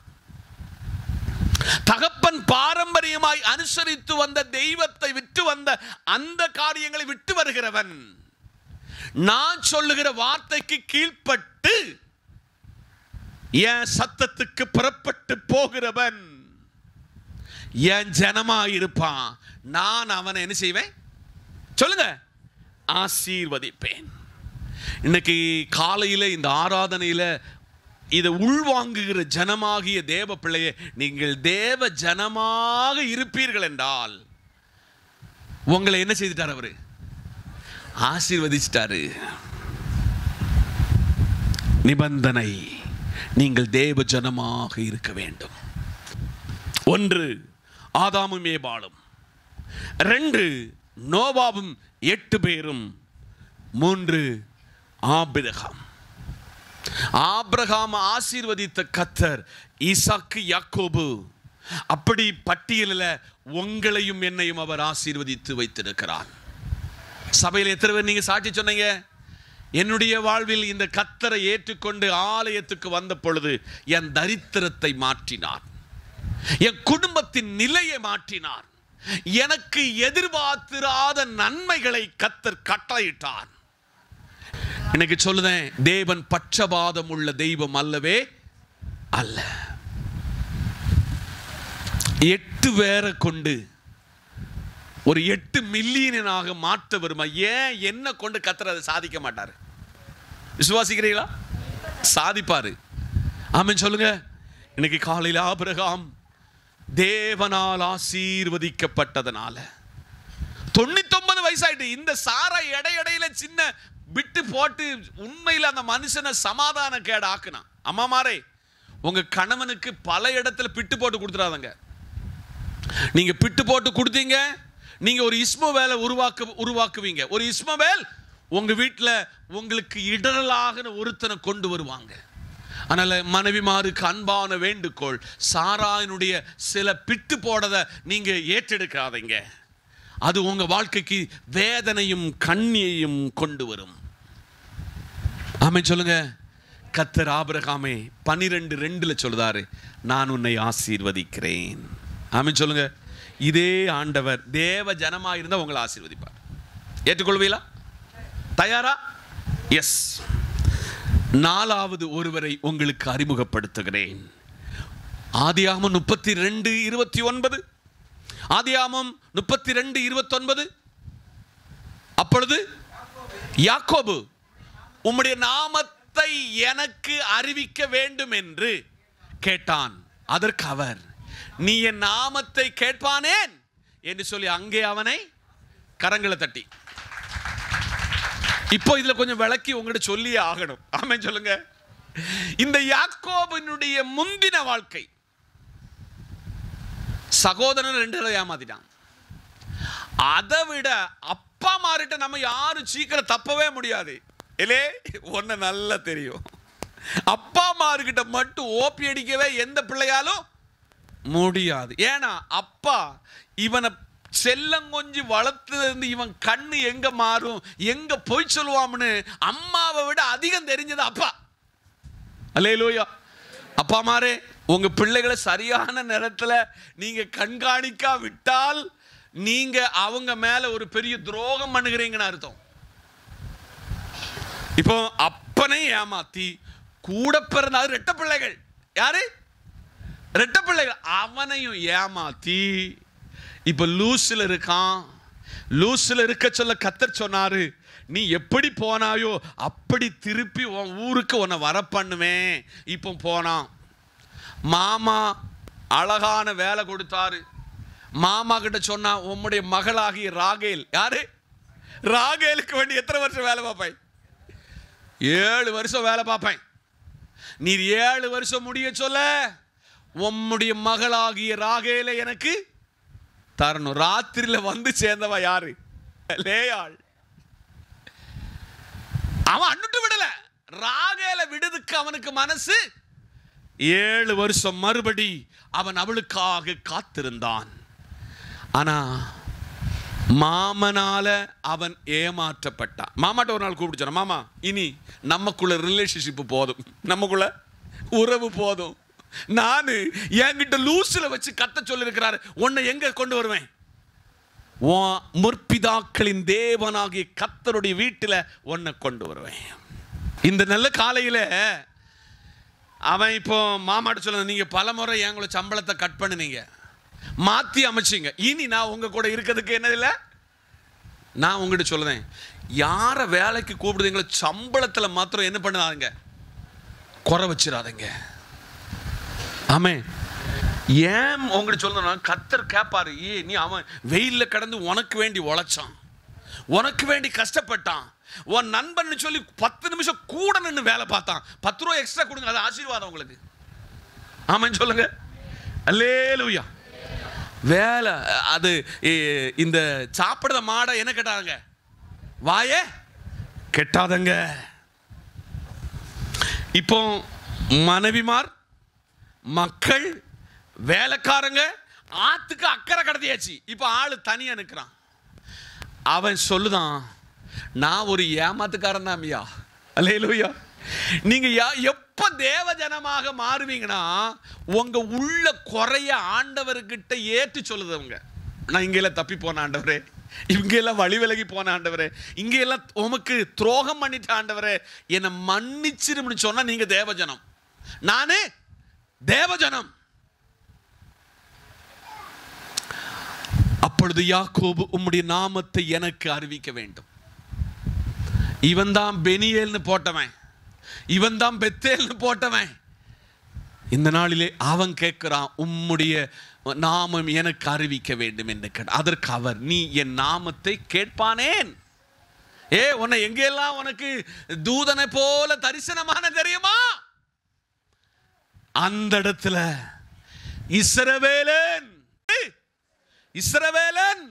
தகப்பன் பாரம்பரியமாய் அனுசரித்து வந்த தெய்வத்தை விட்டு வந்த அந்த காரியங்களை விட்டு வருகிறவன், நான் சொல்லுகிற வார்த்தைக்கு கீழ்ப்பட்டு என் சத்தத்துக்கு புறப்பட்டு போகிறவன் என் ஜனமாயிருப்பான். நான் அவனை என்ன செய்வேன் சொல்லுங்க? ஆசீர்வதிப்பேன். இன்னைக்கு காலையில் இந்த ஆராதனையில் இதை உள்வாங்குகிற ஜனமாகிய தேவ பிள்ளையே, நீங்கள் தேவ ஜனமாக இருப்பீர்கள் என்றால் உங்களை என்ன செய்துட்டார்? அவரு ஆசீர்வதிச்சிட்டாரு. நிபந்தனை நீங்கள் தேவ ஜனமாக இருக்க வேண்டும். 1 ஆதாமும் ஏபாளும், 2 நோவாவும் 8 பேரும், 3 ஆபிரகாம். ஆபிரகாம் ஆசீர்வதித்த கர்த்தர் ஈசாக்கு யாக்கோபு, அப்படி பட்டியலில் உங்களையும் என்னையும் அவர் ஆசீர்வதித்து வைத்திருக்கிறார். சபையில் எத்தனை பேர் நீங்க சாட்சி சொன்னீங்க? என்னுடைய வாழ்வில் இந்த கர்த்தரை ஏற்றுக்கொண்டு ஆலயத்துக்கு வந்த பொழுது என் தரித்திரத்தை மாற்றினார், என் குடும்பத்தின் நிலையை மாற்றினார், எனக்கு எதிர்பார்த்திராத நன்மைகளை கர்த்தர் கட்டளையிட்டார். இன்னைக்கு சொல்லுதேன், தேவன் பட்சபாதம் உள்ள தெய்வம் அல்லவே அல்ல. 8 பேரை கொண்டு ஒரு 8 மில்லியனாக மாற்ற வருமா? ஏன் என்ன கொண்டு கர்த்தர் அதை சாதிக்க மாட்டாரு? விசுவாசிக்கிறீங்களா? சாதிப்பாரு. ஆமென் சொல்லுங்க. இன்னைக்கு காலையில் ஆபிரகாம் தேவனால் ஆசீர்வதிக்கப்பட்டதனால 99 வயசாயிட்டு இந்த சாரா இடையில சின்ன விட்டு போட்டு உண்மையில் அந்த மனுஷனை சமாதான கேட ஆக்குனா. அம்மாமாரே, உங்க கணவனுக்கு பல இடத்துல பிட்டு போட்டு கொடுத்துறாதங்க. நீங்க பிட்டு போட்டு கொடுத்தீங்க, நீங்க ஒரு இஸ்மவேலை உருவாக்குவீங்க. ஒரு இஸ்மவேல் உங்க வீட்டில் உங்களுக்கு இடரலாக ஒருத்தனை கொண்டு வருவாங்க. அதனால மனைவிமாருக்கு அன்பான வேண்டுகோள், சாராயினுடைய சில பிட்டு போடதை நீங்க ஏற்றெடுக்காதீங்க. அது உங்க வாழ்க்கைக்கு வேதனையும் கண்ணியையும் கொண்டு வரும். ஆமென் சொல்லுங்க. கர்த்தர் ஆபிரகாமே 12:2 சொல்றாரு, நான் உன்னை ஆசீர்வதிக்கிறேன். ஆமென் சொல்லுங்க. இதே ஆண்டவர் தேவ ஜனமா இருந்தா உங்களை ஆசீர்வதிப்பார். ஏற்றுக்கொள்வீங்களா? தயாரா? எஸ். 4வது ஒருவரை உங்களுக்கு அறிமுகப்படுத்துகிறேன். ஆதியாகமம் 32:29. ஆதியாகமம் 32:29. அப்பொழுது யாக்கோபு உம்முடைய நாமத்தை எனக்கு அறிவிக்க வேண்டும் என்று கேட்டான். அதற்கு அவர், நீ என் நாமத்தை கேட்பானேன் என்று சொல்லி அங்கே அவனை கரங்களை தட்டி. இப்போ இதுல கொஞ்சம் விளக்கி உங்கள்கிட்ட சொல்லியே ஆகணும். ஆமென் சொல்லுங்க. இந்த யாக்கோபினுடைய முந்தின வாழ்க்கை, சகோதரன் 2 ஏமாத்திட்டான். அதை விட அப்பா மாறிட்ட நம்ம யாரும் சீக்கிரம் தப்பவே முடியாது. இல்லே, ஒன்னு நல்லா தெரியும், அப்பா மாறுகிட்ட மட்டும் ஓப்பி அடிக்கவே எந்த பிள்ளையாலும் முடியாது. ஏன்னா அப்பா இவனை செல்லங்கொஞ்சி வளர்த்து இவன் கண்ணு எங்க மாறும், எங்க போய் சொல்லுவான்னு அம்மாவை விட அதிகம் தெரிஞ்சது அப்பா. அல்லேலூயா. அப்பா மாரே, உங்க பிள்ளைகளை சரியான நேரத்தில் நீங்க கண்காணிக்கா விட்டால் நீங்க அவங்க மேல ஒரு பெரிய துரோகம் பண்ணுகிறீங்கன்னு அர்த்தம். இப்போ அப்பனை ஏமாத்தி கூட பிறந்தாது 2 பிள்ளைகள், யாரு 2 பிள்ளைகள், அவனையும் ஏமாத்தி இப்ப லூஸ்ல இருக்கான். லூஸ்ல இருக்க சொல்ல கர்த்தர் சொன்னாரு, நீ எப்படி போனாயோ அப்படி திருப்பி உன் ஊருக்கு உன்னை வர பண்ணுவேன். இப்போ போனான். மாமா அழகான வேலை கொடுத்தாரு. மாமா கிட்ட சொன்னா, உம்முடைய மகளாகிய ராகேல், யாரு ராகேலுக்கு வேண்டி எத்தனை வருஷம் வேலை பார்ப்பேன்? 7 வருஷம் வேலை பார்ப்பேன். நீர் 7 வருஷம் முடிய சொல்ல உம்முடைய மகளாகிய ராகேலை எனக்கு தரணும். ராத்திரியில வந்து சேர்ந்தவ யாரு? லேயாள். அவன் அன்னுட்டு விடல, ராகேலை விடுதுக்கு அவனுக்கு மனசு. 7 வருஷம் மறுபடி அவன் அவளுக்காக காத்திருந்தான். ஆனா மாமனால அவன் ஏமாற்றப்பட்டான். மாமாட்ட ஒரு நாள் கூப்பிடுச்சான், மாமா இனி நமக்குள்ள ரிலேஷன்ஷிப் போதும், நமக்குள்ள உறவு போதும். நானு என்கிட்ட லூஸ்ல வச்சு கத்த சொல்லிருக்கிறாரு, உன்னை எங்க கொண்டு வருவேன்? முற்பிதாக்களின் தேவனாகிய கர்த்தருடைய வீட்டில் உன்னை கொண்டு வருவேன். இந்த நல்ல காலையில அவன் இப்போ மாமாட்ட சொல்ல, நீங்க பல முறை எங்களை சம்பளத்தை கட் பண்ணுனீங்க, மாத்தி அமைச்சிங்க, இனி நான் உங்க கூட இருக்கிறதுக்கு என்ன இல்லை. நான் உங்ககிட்ட சொல்லுதேன், யார வேலைக்கு கூப்பிடுறீங்களோ சம்பளத்துல மாத்திரம் என்ன பண்ணாதீங்க, குறை வச்சிடாதீங்க. ஆமே. ஏன் உங்ககிட்ட சொல்லணும், கர்த்தர் கேட்பாரு, நீ அவன் வெயில்ல கடந்து உனக்கு வேண்டி உழைச்சான், உனக்கு வேண்டி கஷ்டப்பட்டான், உன் நண்பன் சொல்லி 10 நிமிஷம் கூட நின்று வேலை பார்த்தான், 10 ரூபா எக்ஸ்ட்ரா கொடுங்க, அது ஆசீர்வாதம் உங்களுக்கு. ஆமென் சொல்லுங்க. அல்லேலூயா. வேலை அது இந்த சாப்பிடுற மாடை என்ன கேட்டாங்க? வாயே கெட்டாதங்க. இப்போ மனைவிமார், மக்கள், வேலைக்காரங்க ஆத்துக்கு அக்கறை கடத்தியாச்சு. இப்போ ஆளு தனியா நிற்கிறான். அவன் சொல்லுதான், நான் ஒரு ஏமாத்துக்காரன் தான் ஐயா. அல்லேலூயா. நீங்க எப்ப தேவ ஜனமாக மாறுவீங்கன்னா உங்க உள்ள குறைய ஆண்டவர்கிட்ட ஏற்று சொல்லுதவங்க. நான் இங்கெல்லாம் தப்பி போன ஆண்டவரே, இங்கெல்லாம் வழி விலகி போன ஆண்டவரே, இங்கெல்லாம் உமக்கு துரோகம் பண்ணிட்ட ஆண்டவரே, என்னை மன்னிச்சிரும்னு சொன்னா நீங்க தேவஜனம், நானு தேவஜனம். அப்பொழுது யாக்கோபு உம்முடைய நாமத்தை எனக்கு அறிவிக்க வேண்டும். இவன் தான் பெனியேல்னு போட்டவன், இவன் தான் பெத்தேல்னு போட்டவன். இந்த நாளிலே அவன் கேட்கிறான், உம்முடைய நாமம் எனக்கு அறிவிக்க வேண்டும் என்று கேட்ட. அதற்கு அவர், நீ என் நாமத்தை கேட்பானேன்? உன்னை எங்கெல்லாம் உனக்கு தூதனை போல தரிசனமான தெரியுமா? அந்த இடத்துல இஸ்ரவேலன் இஸ்ரவேலன்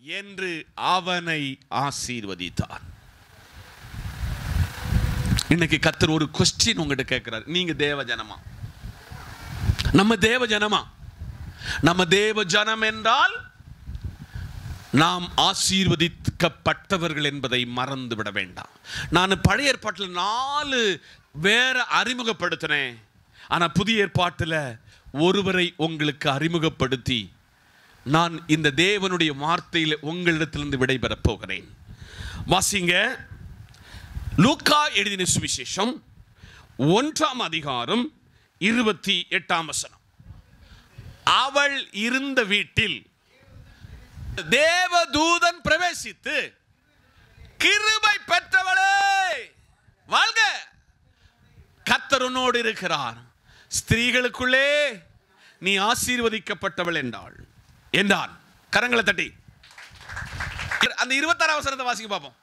என்று அவனை ஆசீர்வதித்தார். இன்னைக்கு கர்த்தர் ஒரு கொஸ்டின் உங்ககிட்ட கேட்கிறார், நீங்க தேவ ஜனமா? நம்ம தேவ ஜனமா? நம்ம தேவ ஜனம் என்றால் நாம் ஆசீர்வதிக்கப்பட்டவர்கள் என்பதை மறந்து விட வேண்டாம். நான் பழைய ஏற்பாட்டில் 4 வேற அறிமுகப்படுத்தினேன். ஆனா புதிய ஏற்பாட்டில் ஒருவரை உங்களுக்கு அறிமுகப்படுத்தி நான் இந்த தேவனுடைய வார்த்தையில் உங்களிடத்திலிருந்து விடைபெறப் போகிறேன். வாசிங்க, லூக்கா எழுதின சுவிசேஷம் 1ஆம் அதிகாரம் 28ஆம் வசனம். அவள் இருந்த வீட்டில் தேவதூதன் பிரவேசித்து, கிருபை பெற்றவளே வாழ்க, கர்த்தர் உன்னோடு இருக்கிறார், ஸ்திரீகளுக்குள்ளே நீ ஆசீர்வதிக்கப்பட்டவள் என்றான். கரங்களை தட்டி அந்த 26ஆம் வசனத்தை வாசிக்க பார்ப்போம்.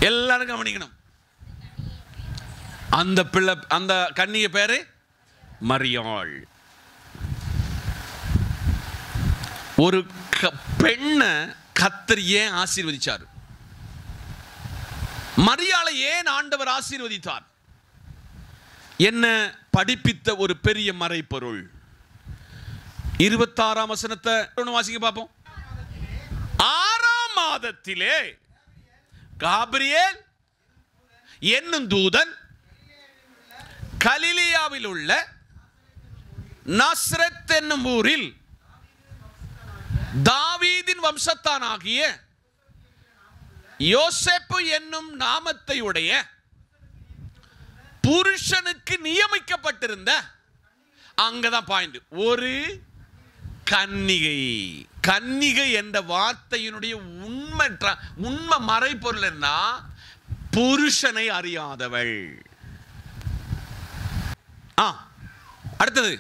எல்லாரும் கவனிக்கணும். அந்த பிள்ளை, அந்த கன்னிய பேரு மரியாள். ஒரு பெண்ணை கர்த்தர் ஏன் ஆசீர்வதிச்சார்? மரியாளை ஏன் ஆண்டவர் ஆசீர்வதித்தார்? என்ன படிப்பித்த ஒரு பெரிய மறைபொருள். 26ஆம் வசனத்தை வாசிக்க பார்ப்போம். 6ஆம் மாதத்திலே காபிரியேல் என்னும் தூதன் கலிலியாவில் உள்ள நாசரேத் என்னும் ஊரில் தாவீதின் வம்சத்தானாகிய யோசேப்பு என்னும் நாமத்தை உடைய புருஷனுக்கு நியமிக்கப்பட்டிருந்த, அங்கதான் பாயிண்ட், ஒரு கன்னிகை. கன்னிகை என்ற வார்த்தையினுடைய உண்மை மறைபொருள் என்ன? புருஷனை அறியாதவள். அடுத்தது,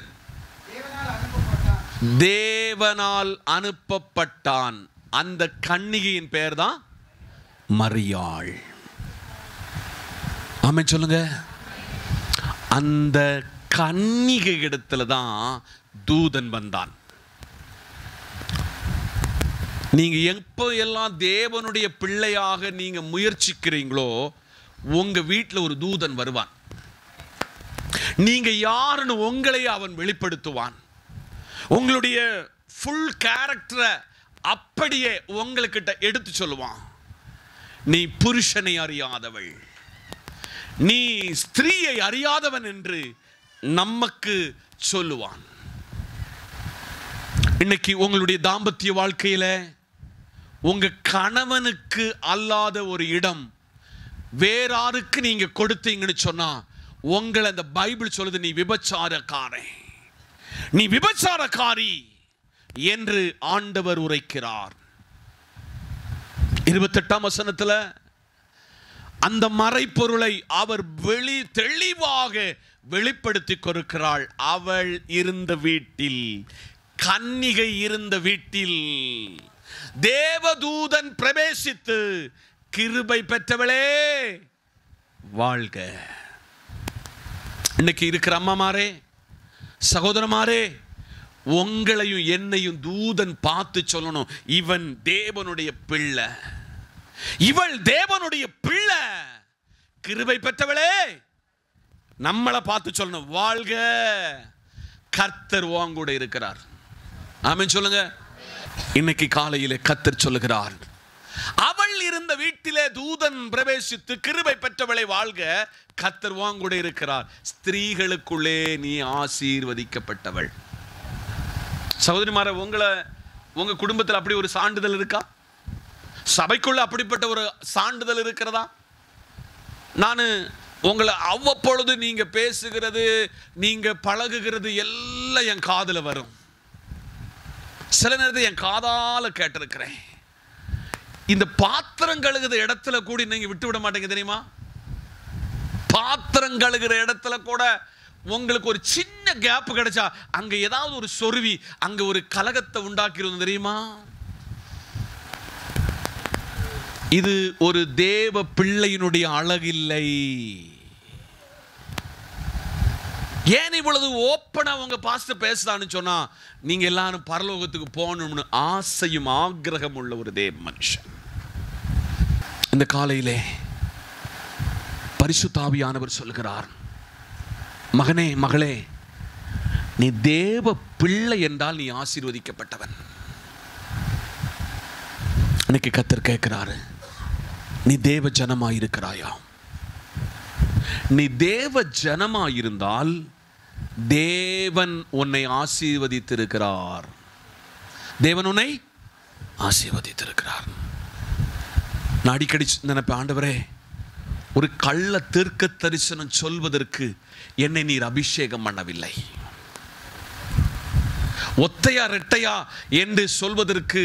தேவனால் அனுப்பப்பட்டான். அந்த கன்னிகையின் பெயர் தான் மரியாள். ஆமென் சொல்லுங்க. அந்த கன்னிகை இடத்துல தான் தூதன் வந்தான். நீங்க எப்போ எல்லாம் தேவனுடைய பிள்ளையாக நீங்க முயற்சிக்கிறீங்களோ உங்க வீட்டில் ஒரு தூதன் வருவான். நீங்க யாருன்னு உங்களையே அவன் வெளிப்படுத்துவான். உங்களுடைய ஃபுல் கேரக்டரை அப்படியே உங்களுக்கிட்ட எடுத்து சொல்லுவான். நீ புருஷனை அறியாதவள், நீ ஸ்திரீயை அறியாதவன் என்று நமக்கு சொல்லுவான். இன்னைக்கு உங்களுடைய தாம்பத்திய வாழ்க்கையில உங்க கணவனுக்கு அல்லாத ஒரு இடம் வேறாருக்கு நீங்க கொடுத்தீங்கன்னு சொன்னா உங்களை அந்த பைபிள் சொல்லுது, நீ விபச்சாரக்காரன், நீ விபச்சாரக்காரி என்று ஆண்டவர் உரைக்கிறார். 28ஆம் வசனத்துல அந்த மறைப்பொருளை அவர் தெளிவாக வெளிப்படுத்தி கொடுக்கிறாள். அவள் இருந்த வீட்டில், கன்னிகை இருந்த வீட்டில் தேவதூதன் பிரவேசித்து, கிருபை பெற்றவளே வாழ்க. இன்னைக்கு இருக்கிற அம்மாமாரே, சகோதரமாரே, உங்களையும் என்னையும் தூதன் பார்த்து சொல்லணும், இவன் தேவனுடைய பிள்ளை, இவள் தேவனுடைய பிள்ளை, கிருபை பெற்றவளே. நம்மளை பார்த்து சொல்லணும், வாழ்க, கர்த்தர் உங்கூட இருக்கிறார். ஆமென் சொல்லுங்க. இன்னைக்கு காலையிலே கர்த்தர் சொல்லுகிறார், அவள் இருந்த வீட்டிலே தூதன் பிரவேசித்து, கிருபை பெற்றவளை வாழ்க, கர்த்தர் உங்கூட இருக்கிறார். ஸ்திரீகளுக்குள்ளே நீ ஆசீர்வதிக்கப்பட்டவள். சகோதரிமாரே, உங்க குடும்பத்தில் அப்படி ஒரு சான்றிதழ் இருக்கா? சபைக்குள்ள அப்படிப்பட்ட ஒரு சான்றிதழ் இருக்கிறதா? நான் உங்களை அவ்வப்பொழுது நீங்க பேசுகிறது, நீங்க பழகுகிறது எல்லாம் என் காதுல வரும். சில நேரத்தை என் காதால கேட்டிருக்கிறேன். இந்த பாத்திரம் கழுகுற இடத்துல கூட நீங்க விட்டு விட மாட்டீங்க தெரியுமா? பாத்திரம் கழுகுற இடத்துல கூட உங்களுக்கு ஒரு சின்ன கேப் கிடைச்சா அங்க ஏதாவது ஒரு சொருவி அங்க ஒரு கலகத்தை உண்டாக்கிரும் தெரியுமா? இது ஒரு தேவ பிள்ளையினுடைய அழகில்லை. ஏன் இவ்வளவு ஓப்பனா உங்க பாஸ்டர் பேசுறான்னு சொன்னா, நீங்க எல்லாரும் பரலோகத்துக்கு போகணும்னு ஆசையும் ஆக்கிரகம் உள்ள ஒரு தேவ மனுஷன். இந்த காலையிலே பரிசுத்த ஆவியானவர் சொல்கிறார், மகனே மகளே, நீ தேவ பிள்ளை என்றால் நீ ஆசீர்வதிக்கப்பட்டவன். இன்னைக்கு கர்த்தர் கேட்கிறாரு, நீ தேவ ஜனமாயிருக்கிறாயா? நீ தேவ ஜனமாயிருந்தால் தேவன் உன்னை ஆசீர்வதித்திருக்கிறார். தேவன் உன்னை ஆசீர்வதித்திருக்கிறார். நான் அடிக்கடி நினைப்பேன், ஆண்டவரே, ஒரு கள்ள தீர்க்க தரிசனம் சொல்வதற்கு என்னை நீர் அபிஷேகம் பண்ணவில்லை. ஒத்தையா ரெட்டையா என்று சொல்வதற்கு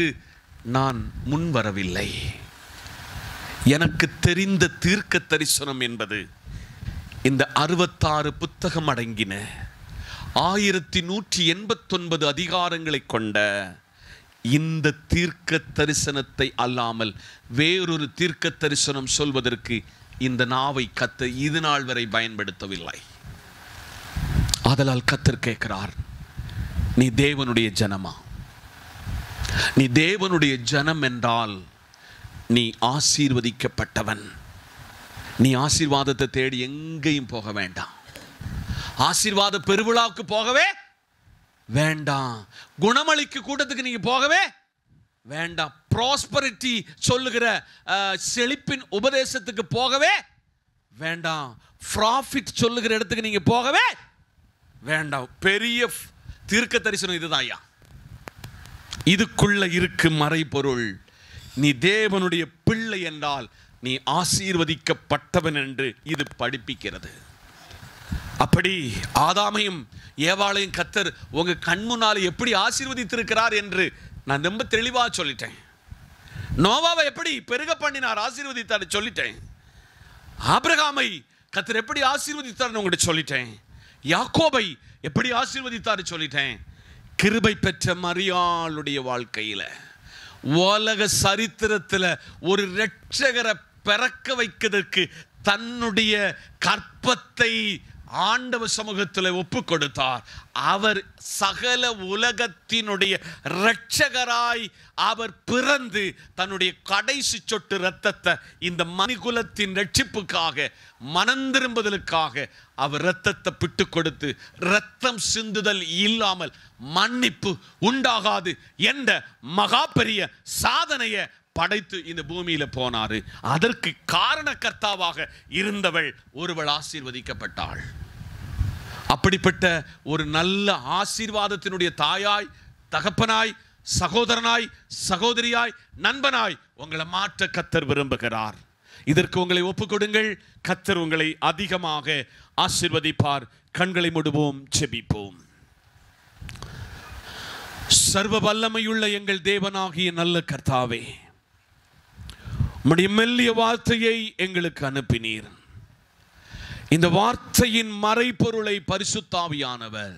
நான் முன் வரவில்லை. எனக்கு தெரிந்த தீர்க்க தரிசனம் என்பது இந்த 66 புத்தகம் அடங்கின 1189 அதிகாரங்களை கொண்ட இந்த தீர்க்க தரிசனத்தை அல்லாமல் வேறொரு தீர்க்க தரிசனம் சொல்வதற்கு இந்த நாவை கர்த்தர் இது நாள் வரை பயன்படுத்தவில்லை. ஆதலால் கர்த்தர் கேட்கிறார், நீ தேவனுடைய ஜனமா? நீ தேவனுடைய ஜனம் என்றால் நீ ஆசீர்வதிக்கப்பட்டவன். நீ ஆசீர்வாதத்தை தேடி எங்கேயும் போக வேண்டாம். ஆசீர்வாத பெருவிழாவுக்கு போகவே வேண்டாம். குணமளிக்கு கூட்டத்துக்கு நீங்க போகவே வேண்டாம். ப்ராஸ்பரிட்டி சொல்லுகிற செழிப்பின் உபதேசத்துக்கு போகவே வேண்டாம். ப்ராஃபிட் சொல்லுகிற இடத்துக்கு நீங்க போகவே வேண்டாம். பெரிய தீர்க்க தரிசனம் இதுதான் ஐயா. இதுக்குள்ள இருக்கு மறைபொருள். நீ தேவனுடைய பிள்ளை என்றால் நீ ஆசீர்வதிக்கப்பட்டவன் என்று இது படிப்பிக்கிறது. அப்படி ஆதாமையும் ஏவாளையும் கர்த்தர் உங்க கண் முன்னால் எப்படி ஆசீர்வதித்திருக்கிறார் என்று நான் ரொம்ப தெளிவாக சொல்லிட்டேன். நோவாவை எப்படி பெருக பண்ணினார், ஆசீர்வதித்தார் சொல்லிட்டேன். ஆபிரகாமை கர்த்தர் எப்படி ஆசீர்வதித்தார் உங்கள்கிட்ட சொல்லிட்டேன். யாக்கோபை எப்படி ஆசீர்வதித்தார் சொல்லிட்டேன். கிருபை பெற்ற மரியாளுடைய வாழ்க்கையில உலக சரித்திரத்தில் ஒரு இரட்சகரை பிறக்க வைக்கிறதுக்கு தன்னுடைய கற்பத்தை ஆண்டவர் சமூகத்தில் ஒப்பு கொடுத்தார். அவர் சகல உலகத்தினுடைய இரட்சகராய் அவர் பிறந்து தன்னுடைய கடைசி சொட்டு இரத்தத்தை இந்த மனிதகுலத்தின் ரட்சிப்புக்காக மனம் திரும்புதலுக்காக அவர் இரத்தத்தை பிட்டு கொடுத்து, இரத்தம் சிந்துதல் இல்லாமல் மன்னிப்பு உண்டாகாது என்ற மகா பெரிய சாதனையை படைத்து இந்த பூமியில போனாரு. அதற்கு காரணகர்த்தாவாக இருந்தவள் ஒருவள் ஆசீர்வதிக்கப்பட்டாள். அப்படிப்பட்ட ஒரு நல்ல ஆசீர்வாதத்தினுடைய தாயாய், தகப்பனாய், சகோதரனாய், சகோதரியாய், நண்பனாய் உங்களை மாற்ற கர்த்தர் விரும்புகிறார். இதற்கு உங்களை ஒப்புக்கொடுங்கள். கர்த்தர் உங்களை அதிகமாக ஆசீர்வதிப்பார். கண்களை மூடுவோம், ஜெபிப்போம். சர்வ வல்லமையுள்ள எங்கள் தேவனாகிய நல்ல கர்த்தாவே, உம்முடைய மெல்லிய வார்த்தையை எங்களுக்கு அனுப்பினீர். இந்த வார்த்தையின் மறைபொருளை பரிசுத்தாவியானவர்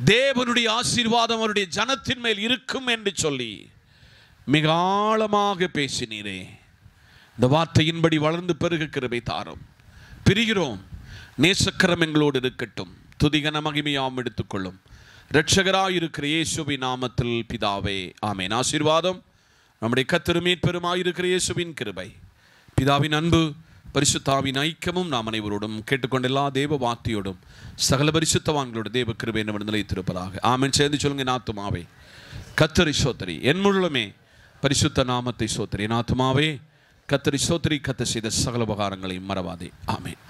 தேவனுடைய ஆசீர்வாதம் அவருடைய ஜனத்தின் மேல் இருக்கும் என்று சொல்லி மிக ஆழமாக பேசினீரே. இந்த வார்த்தையின்படி வளர்ந்து பெருக கிருபை தாரும். பிரிகிறோம். நேசக்கரம் எங்களோடு இருக்கட்டும். துதிகன மகிமையாம் எடுத்துக்கொள்ளும். இரட்சகராயிருக்கிற இயேசுவின் நாமத்தில் பிதாவே, ஆமென். ஆசீர்வாதம் நம்முடைய கர்த்தரும் மீட்பெருமாயிருக்கிற இயேசுவின் கிருபை, பிதாவின் அன்பு, பரிசுத்தாவின் ஐக்கியமும் நாம் அனைவரோடும் கேட்டுக்கொண்ட எல்லா தேவ வார்த்தையோடும் சகல பரிசுத்தவான்களோட தேவ கிருபை நம்ம நிலைத்திருப்பதாக. ஆமென். சேர்ந்து சொல்லுங்க, என் ஆத்துமாவே கர்த்தரை ஸ்தோத்திரி, என் முழுமே பரிசுத்த நாமத்தை ஸ்தோத்திரி. என் ஆத்துமாவே கர்த்தரை ஸ்தோத்திரி, கர்த்தர் செய்த சகல உபகாரங்களையும் மறவாதே. ஆமென்.